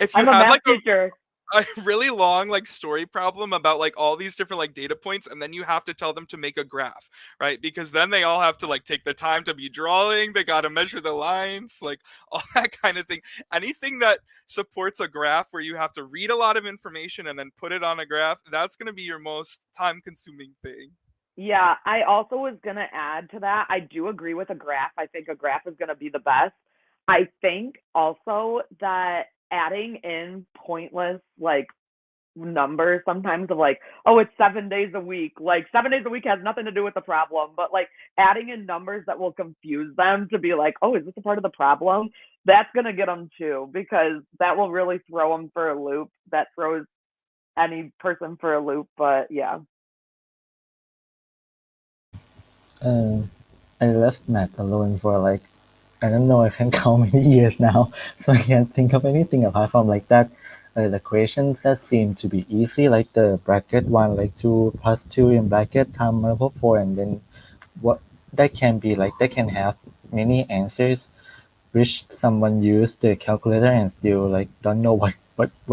if you I'm a had math like teacher. a really long like story problem about like all these different like data points, and then you have to tell them to make a graph, right? Because then they all have to like take the time to be drawing, they got to measure the lines, like all that kind of thing. Anything that supports a graph where you have to read a lot of information and then put it on a graph, that's going to be your most time consuming thing. Yeah, I also was gonna add to that. I do agree with a graph. I think a graph is gonna be the best. I think also that adding in pointless like numbers sometimes of like, oh, it's 7 days a week. Like 7 days a week has nothing to do with the problem, but like adding in numbers that will confuse them to be like, oh, is this a part of the problem? That's gonna get them too, because that will really throw them for a loop. That throws any person for a loop. But yeah. I left math alone for like, I don't know, I can't count many years now, so I can't think of anything apart from like that. The questions that seem to be easy, like the bracket one, like 2 plus 2 in bracket times multiple 4, and then what that can be like, that can have many answers, which someone use the calculator and still like don't know what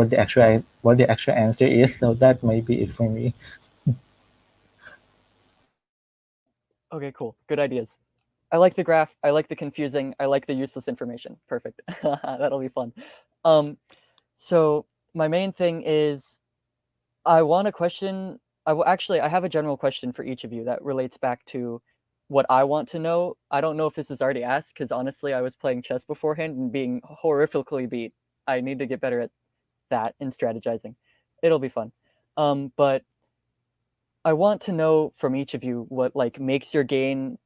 the actual answer is. So that might be it for me. Okay, cool. Good ideas. I like the graph. I like the confusing. I like the useless information. Perfect. That'll be fun. So my main thing is, I want a question. Actually, I have a general question for each of you that relates back to what I want to know. I don't know if this is already asked, because honestly, I was playing chess beforehand and being horrifically beat. I need to get better at that and strategizing. It'll be fun. But I want to know from each of you what makes your game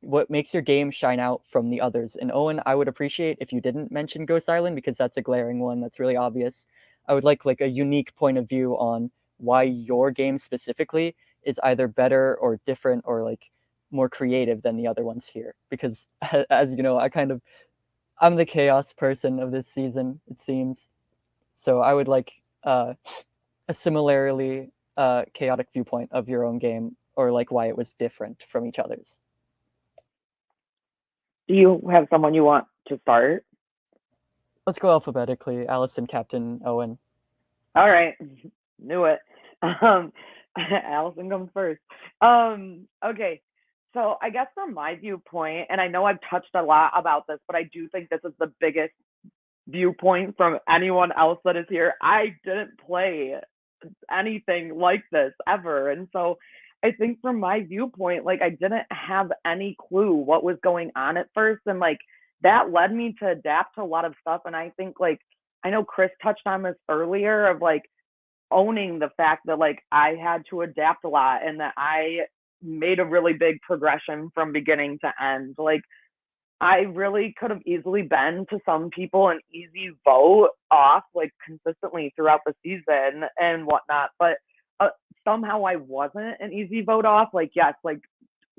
shine out from the others. And Owen, I would appreciate if you didn't mention Ghost Island, because that's a glaring one that's really obvious. I would like a unique point of view on why your game specifically is either better or different or like more creative than the other ones here. Because as you know, I'm the chaos person of this season, it seems. So I would like a similarly chaotic viewpoint of your own game, or like why it was different from each other's. Do you have someone you want to start? Let's go alphabetically. Allison, Captain, Owen. All right, knew it. Allison comes first. Okay, so I guess from my viewpoint, and I know I've touched a lot about this, but I do think this is the biggest viewpoint from anyone else that is here. I didn't play anything like this ever, and so I think from my viewpoint, like I didn't have any clue what was going on at first, and like that led me to adapt to a lot of stuff. And I think like I know Chris touched on this earlier of like owning the fact that like I had to adapt a lot and that I made a really big progression from beginning to end. Like I really could have easily been to some people an easy vote off like consistently throughout the season and whatnot, but somehow I wasn't an easy vote off. Like yes, like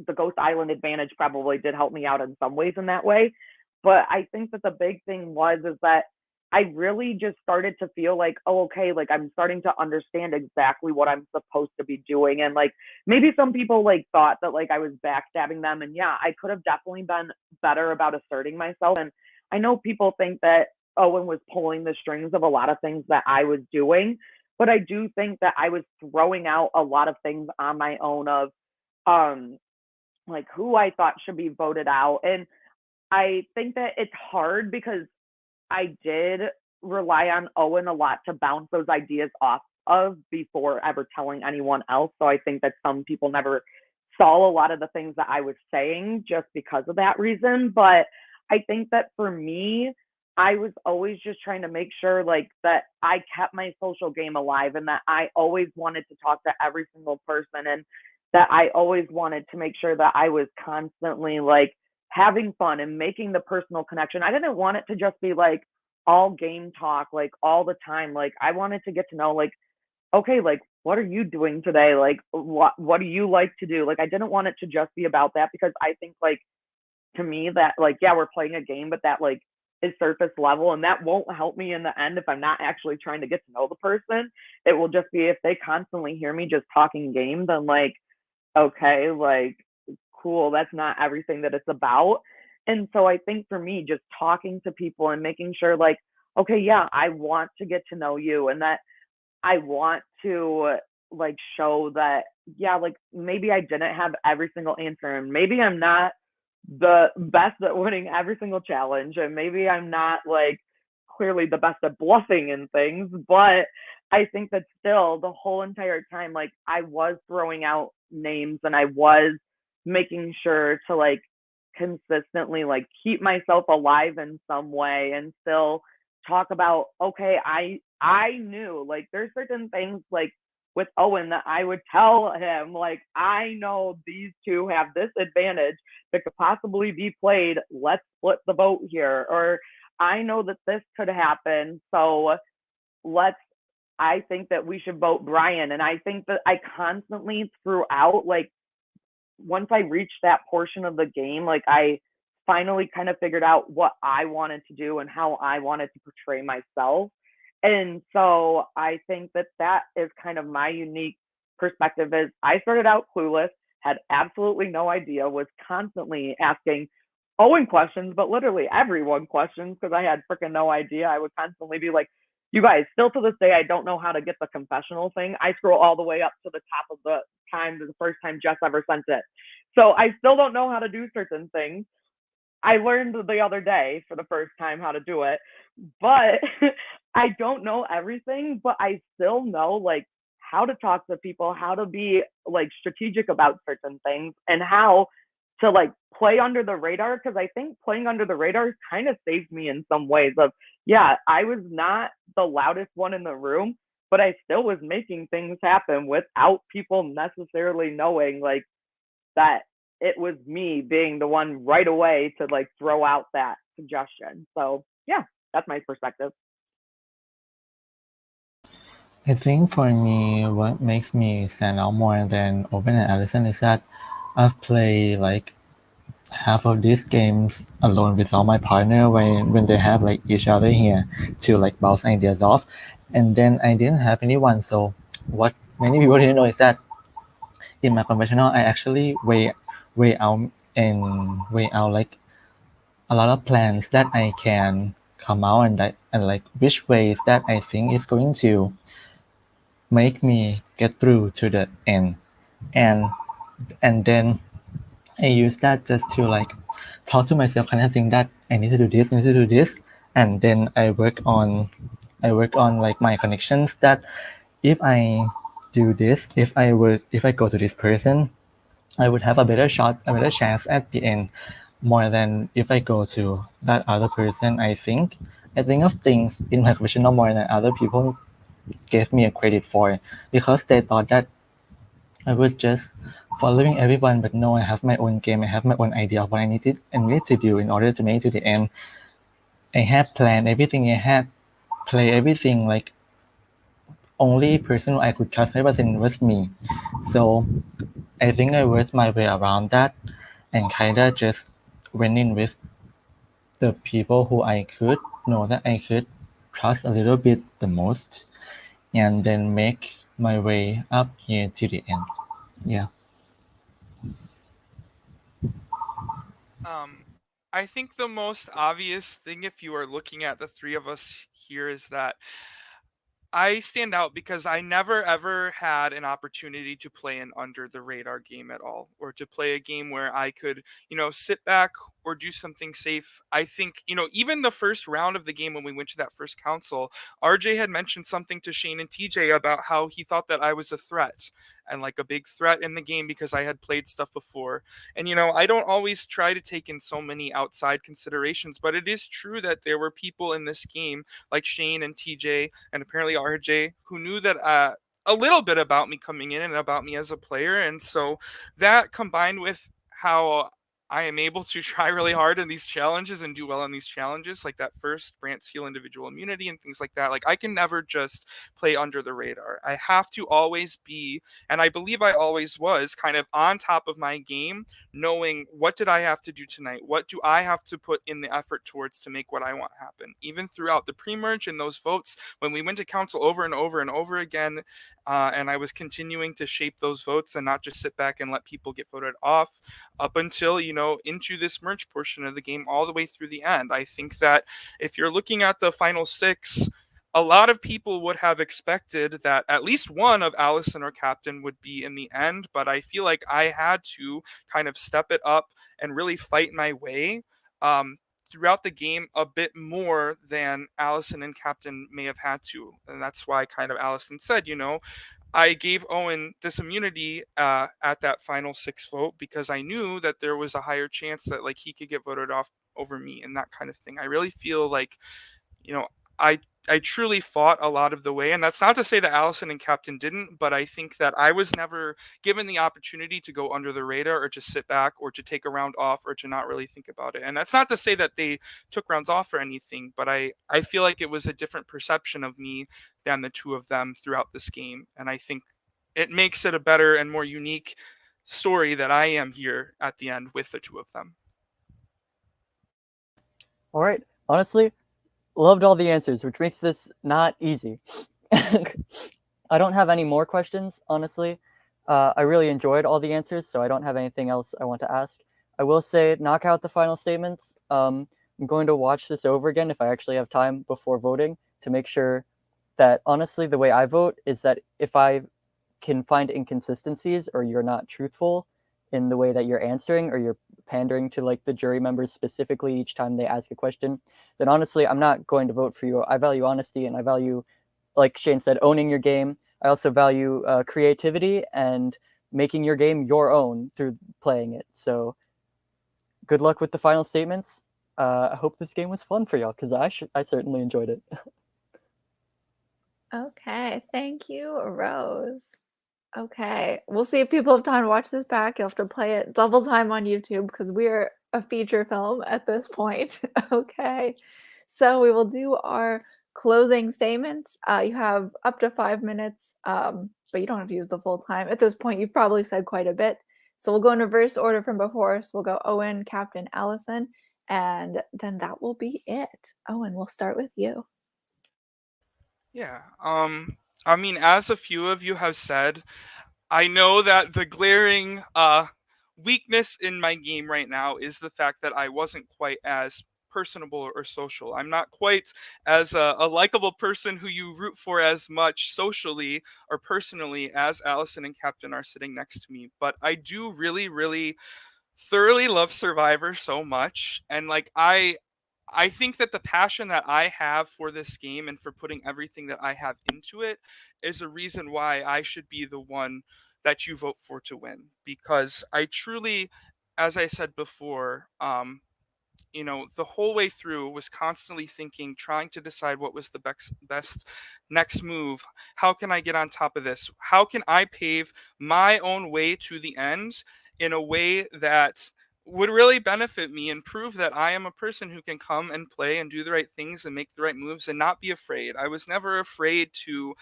the Ghost Island advantage probably did help me out in some ways in that way, but I think that the big thing is that I really just started to feel like, oh, okay, like I'm starting to understand exactly what I'm supposed to be doing. And like maybe some people like thought that like I was backstabbing them. And yeah, I could have definitely been better about asserting myself. And I know people think that Owen was pulling the strings of a lot of things that I was doing, but I do think that I was throwing out a lot of things on my own of like who I thought should be voted out. And I think that it's hard because I did rely on Owen a lot to bounce those ideas off of before ever telling anyone else. So I think that some people never saw a lot of the things that I was saying just because of that reason. But I think that for me, I was always just trying to make sure like that I kept my social game alive and that I always wanted to talk to every single person and that I always wanted to make sure that I was constantly like having fun and making the personal connection. I didn't want it to just be like all game talk, like all the time. Like I wanted to get to know like, okay, like what are you doing today? Like what do you like to do? Like I didn't want it to just be about that because I think like to me that like, yeah, we're playing a game, but that like is surface level and that won't help me in the end if I'm not actually trying to get to know the person. It will just be if they constantly hear me just talking game, then like, okay, like cool, that's not everything that it's about. And so I think for me, just talking to people and making sure like, okay, yeah, I want to get to know you and that I want to like show that, yeah, like maybe I didn't have every single answer, and maybe I'm not the best at winning every single challenge, and maybe I'm not like clearly the best at bluffing and things, but I think that still the whole entire time, like I was throwing out names and I was making sure to like consistently like keep myself alive in some way and still talk about, okay, I knew like there's certain things like with Owen that I would tell him, like, I know these two have this advantage that could possibly be played. Let's split the vote here. Or I know that this could happen. So let's, I think that we should vote Brian. And I think that I constantly throughout, like, once I reached that portion of the game, like, I finally kind of figured out what I wanted to do and how I wanted to portray myself. And so I think that that is kind of my unique perspective is I started out clueless, had absolutely no idea, was constantly asking Owen questions, but literally everyone questions because I had freaking no idea. I would constantly be like, you guys, still to this day, I don't know how to get the confessional thing. I scroll all the way up to the top of the first time Jess ever sent it. So I still don't know how to do certain things. I learned the other day for the first time how to do it, but I don't know everything, but I still know like how to talk to people, how to be like strategic about certain things and how to like play under the radar. Cause I think playing under the radar kind of saved me in some ways of, yeah, I was not the loudest one in the room, but I still was making things happen without people necessarily knowing like that it was me being the one right away to like throw out that suggestion. So yeah, that's my perspective. I think for me, what makes me stand out more than Owen and Allison is that I've played like half of these games alone without my partner when they have like each other here to like bounce ideas off, and then I didn't have anyone. So what many people didn't know is that in my conventional, I actually weigh out and weigh out like a lot of plans that I can come out and like which ways that I think is going to make me get through to the end, and then I use that just to like talk to myself, kind of think that I need to do this, and then I work on like my connections that if I do this, if I go to this person, I would have a better chance at the end, more than if I go to that other person. I think of things in my professional more than other people gave me a credit for, because they thought that I would just following everyone, but no, I have my own game. I have my own idea of what I need to do in order to make it to the end. I had planned everything. I had play everything. Like only person who I could trust 100% was me. So I think I worked my way around that and kinda just went in with the people who I could know that I could trust a little bit the most, and then make my way up here to the end. Yeah. I think the most obvious thing, if you are looking at the three of us here, is that I stand out because I never ever had an opportunity to play an under the radar game at all, or to play a game where I could, sit back or do something safe. I think, even the first round of the game when we went to that first council, RJ had mentioned something to Shane and TJ about how he thought that I was a threat and like a big threat in the game because I had played stuff before. And, I don't always try to take in so many outside considerations, but it is true that there were people in this game like Shane and TJ and apparently RJ who knew that a little bit about me coming in and about me as a player. And so that combined with how I am able to try really hard in these challenges and do well in these challenges, like that first Brant Seal individual immunity and things like that. Like I can never just play under the radar. I have to always be, and I believe I always was, kind of on top of my game, knowing what did I have to do tonight? What do I have to put in the effort towards to make what I want happen? Even throughout the pre-merge and those votes, when we went to council over and over and over again, and I was continuing to shape those votes and not just sit back and let people get voted off up until, into this merge portion of the game all the way through the end. I think that if you're looking at the final six, a lot of people would have expected that at least one of Allison or Captain would be in the end, but I feel like I had to kind of step it up and really fight my way throughout the game a bit more than Allison and Captain may have had to. And that's why kind of Allison said, I gave Owen this immunity at that final 6 vote because I knew that there was a higher chance that like he could get voted off over me and that kind of thing. I really feel like, I I truly fought a lot of the way, and that's not to say that Allison and Captain didn't, but I think that I was never given the opportunity to go under the radar or to sit back or to take a round off or to not really think about it. And that's not to say that they took rounds off or anything, but I feel like it was a different perception of me than the two of them throughout this game. And I think it makes it a better and more unique story that I am here at the end with the two of them. All right. Honestly, loved all the answers, which makes this not easy. I don't have any more questions, honestly. I really enjoyed all the answers, so I don't have anything else I want to ask. I will say, knock out the final statements. I'm going to watch this over again if I actually have time before voting to make sure that, honestly, the way I vote is that if I can find inconsistencies or you're not truthful in the way that you're answering or you're pandering to like the jury members specifically each time they ask a question, then honestly, I'm not going to vote for you. I value honesty and I value, like Shane said, owning your game. I also value creativity and making your game your own through playing it. So good luck with the final statements. I hope this game was fun for y'all because I certainly enjoyed it. Okay, thank you, Rose. Okay, we'll see if people have time to watch this back. You'll have to play it double time on YouTube because we're a feature film at this point. Okay, so we will do our closing statements. You have up to 5 minutes, but you don't have to use the full time. At this point, you've probably said quite a bit. So we'll go in reverse order from before. So we'll go Owen, Captain, Allison, and then that will be it. Owen, we'll start with you. Yeah. I mean, as a few of you have said, I know that the glaring weakness in my game right now is the fact that I wasn't quite as personable or social. I'm not quite as a likable person who you root for as much socially or personally as Allison and Captain are sitting next to me. But I do really, really thoroughly love Survivor so much. And like I think that the passion that I have for this game and for putting everything that I have into it is a reason why I should be the one that you vote for to win. Because I truly, as I said before, the whole way through was constantly thinking, trying to decide what was the best next move. How can I get on top of this? How can I pave my own way to the end in a way that would really benefit me and prove that I am a person who can come and play and do the right things and make the right moves and not be afraid. I was never afraid to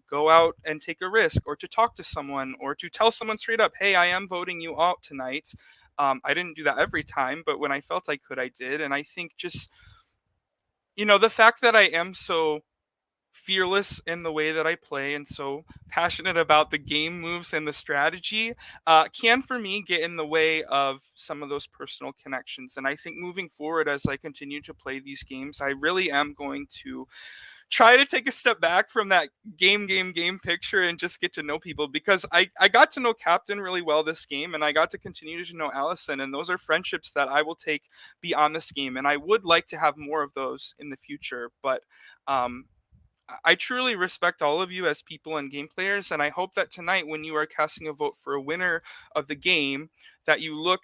go out and take a risk or to talk to someone or to tell someone straight up, hey, I am voting you out tonight. I didn't do that every time, but when I felt I could, I did. And I think just, the fact that I am so fearless in the way that I play and so passionate about the game moves and the strategy can for me get in the way of some of those personal connections. And I think moving forward as I continue to play these games, I really am going to try to take a step back from that game picture and just get to know people, because I got to know Captain really well this game, and I got to continue to know Allison, and those are friendships that I will take beyond this game, and I would like to have more of those in the future. But I truly respect all of you as people and game players, and I hope that tonight when you are casting a vote for a winner of the game, that you look,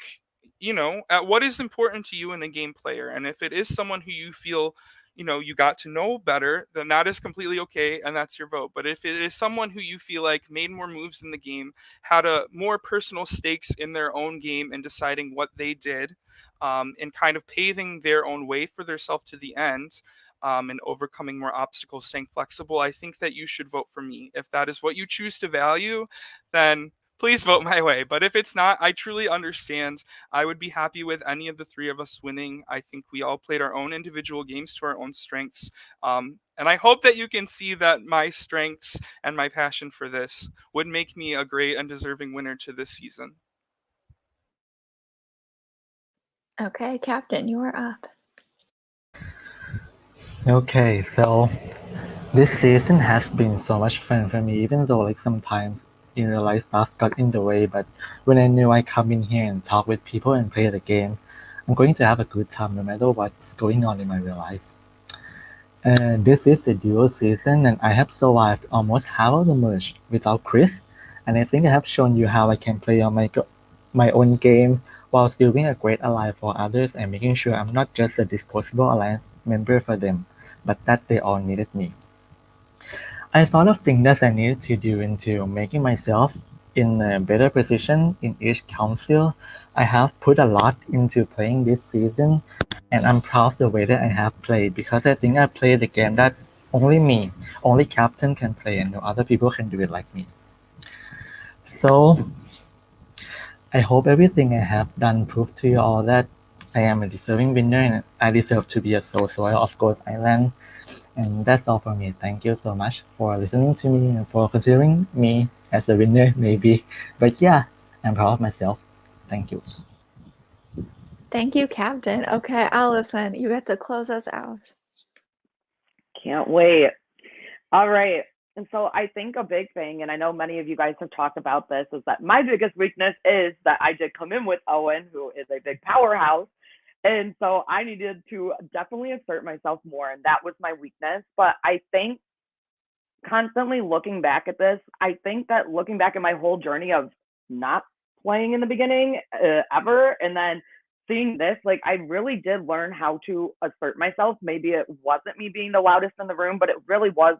at what is important to you in a game player. And if it is someone who you feel, you got to know better, then that is completely okay, and that's your vote. But if it is someone who you feel like made more moves in the game, had a more personal stakes in their own game and deciding what they did, and kind of paving their own way for themselves to the end, and overcoming more obstacles, staying flexible, I think that you should vote for me. If that is what you choose to value, then please vote my way. But if it's not, I truly understand. I would be happy with any of the three of us winning. I think we all played our own individual games to our own strengths. And I hope that you can see that my strengths and my passion for this would make me a great and deserving winner to this season. Okay, Captain, you are up. Okay, so This season has been so much fun for me, even though like sometimes in real life stuff got in the way. But when I knew I come in here and talk with people and play the game, I'm going to have a good time no matter what's going on in my real life. And this is a duo season, and I have survived almost half of the merge without Chris. And I think I have shown you how I can play on my own game while still being a great ally for others and making sure I'm not just a disposable alliance member for them, but that they all needed me. I thought of things that I needed to do into making myself in a better position in each council. I have put a lot into playing this season, and I'm proud of the way that I have played because I think I played the game that only Captain can play, and no other people can do it like me. So, I hope everything I have done proves to you all that I am a deserving winner and I deserve to be a Soul Royal of Ghost Island. And that's all from me. Thank you so much for listening to me and for considering me as a winner, maybe. But yeah, I'm proud of myself. Thank you. Thank you, Captain. Okay, Allison, you get to close us out. Can't wait. All right. And so I think a big thing, and I know many of you guys have talked about this, is that my biggest weakness is that I did come in with Owen, who is a big powerhouse. And so I needed to definitely assert myself more, and that was my weakness. But I think constantly looking back at this, I think that looking back at my whole journey of not playing in the beginning ever, and then seeing this, like I really did learn how to assert myself. Maybe it wasn't me being the loudest in the room, but it really was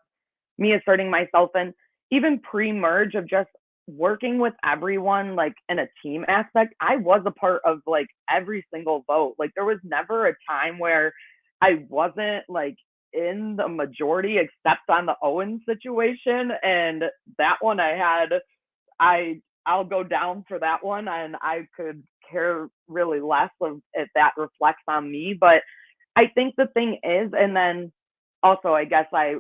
me asserting myself. And even pre-merge of just working with everyone like in a team aspect, I was a part of like every single vote. Like there was never a time where I wasn't like in the majority except on the Owen situation. And that one I'll go down for that one, and I could care really less of if that reflects on me. But I think the thing is, and then also I guess I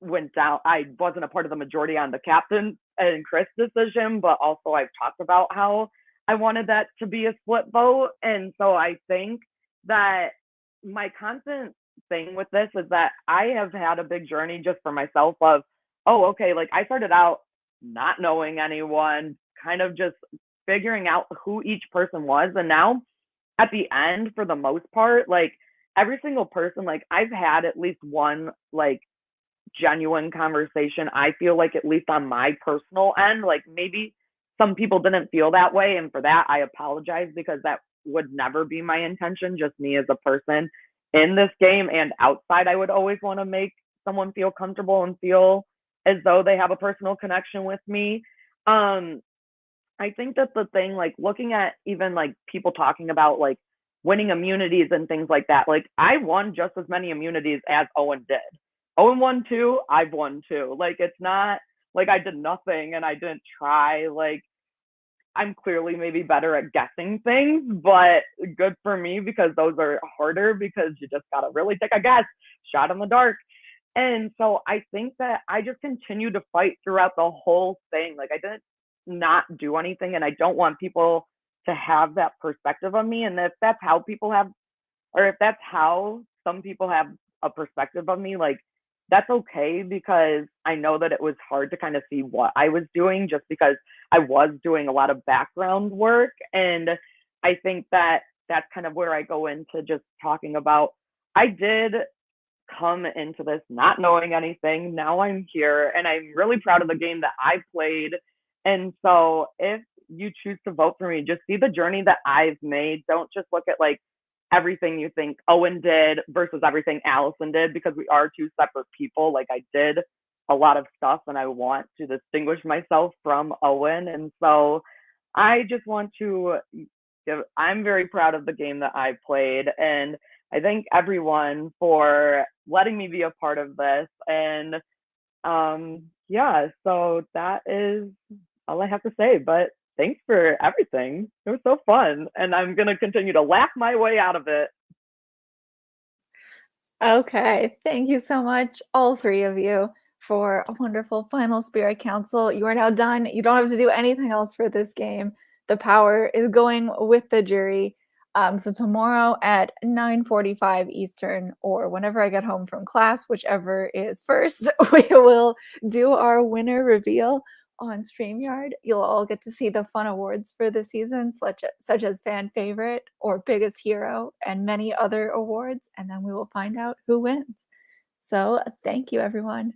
went down, I wasn't a part of the majority on the Captain and Chris decision, but also I've talked about how I wanted that to be a split vote. And so I think that my constant thing with this is that I have had a big journey just for myself of, oh, okay, like I started out not knowing anyone, kind of just figuring out who each person was. And now at the end, for the most part, like every single person, like I've had at least one like genuine conversation. I feel like, at least on my personal end, like maybe some people didn't feel that way. And for that, I apologize, because that would never be my intention. Just me as a person in this game and outside, I would always want to make someone feel comfortable and feel as though they have a personal connection with me. I think that the thing, like looking at even like people talking about like winning immunities and things like that, like I won just as many immunities as Owen did. Owen won 2, I've won 2. Like it's not like I did nothing and I didn't try. Like I'm clearly maybe better at guessing things, but good for me, because those are harder, because you just gotta really take a guess, shot in the dark. And so I think that I just continue to fight throughout the whole thing. Like I didn't not do anything, and I don't want people to have that perspective of me. And if that's how people have, or if that's how some people have a perspective of me, like that's okay, because I know that it was hard to kind of see what I was doing, just because I was doing a lot of background work. And I think that that's kind of where I go into just talking about, I did come into this not knowing anything. Now I'm here, and I'm really proud of the game that I played. And so if you choose to vote for me, just see the journey that I've made. Don't just look at like everything you think Owen did versus everything Allison did, because we are two separate people. Like I did a lot of stuff, and I want to distinguish myself from Owen. And so I just want to I'm very proud of the game that I played, and I thank everyone for letting me be a part of this. And yeah, so that is all I have to say. But thanks for everything. It was so fun, and I'm going to continue to laugh my way out of it. Okay, thank you so much, all three of you, for a wonderful final Spirit Council. You are now done. You don't have to do anything else for this game. The power is going with the jury. So tomorrow at 9:45 Eastern, or whenever I get home from class, whichever is first, we will do our winner reveal on StreamYard. You'll all get to see the fun awards for the season, such as fan favorite or biggest hero, and many other awards, and then we will find out who wins. So thank you, everyone.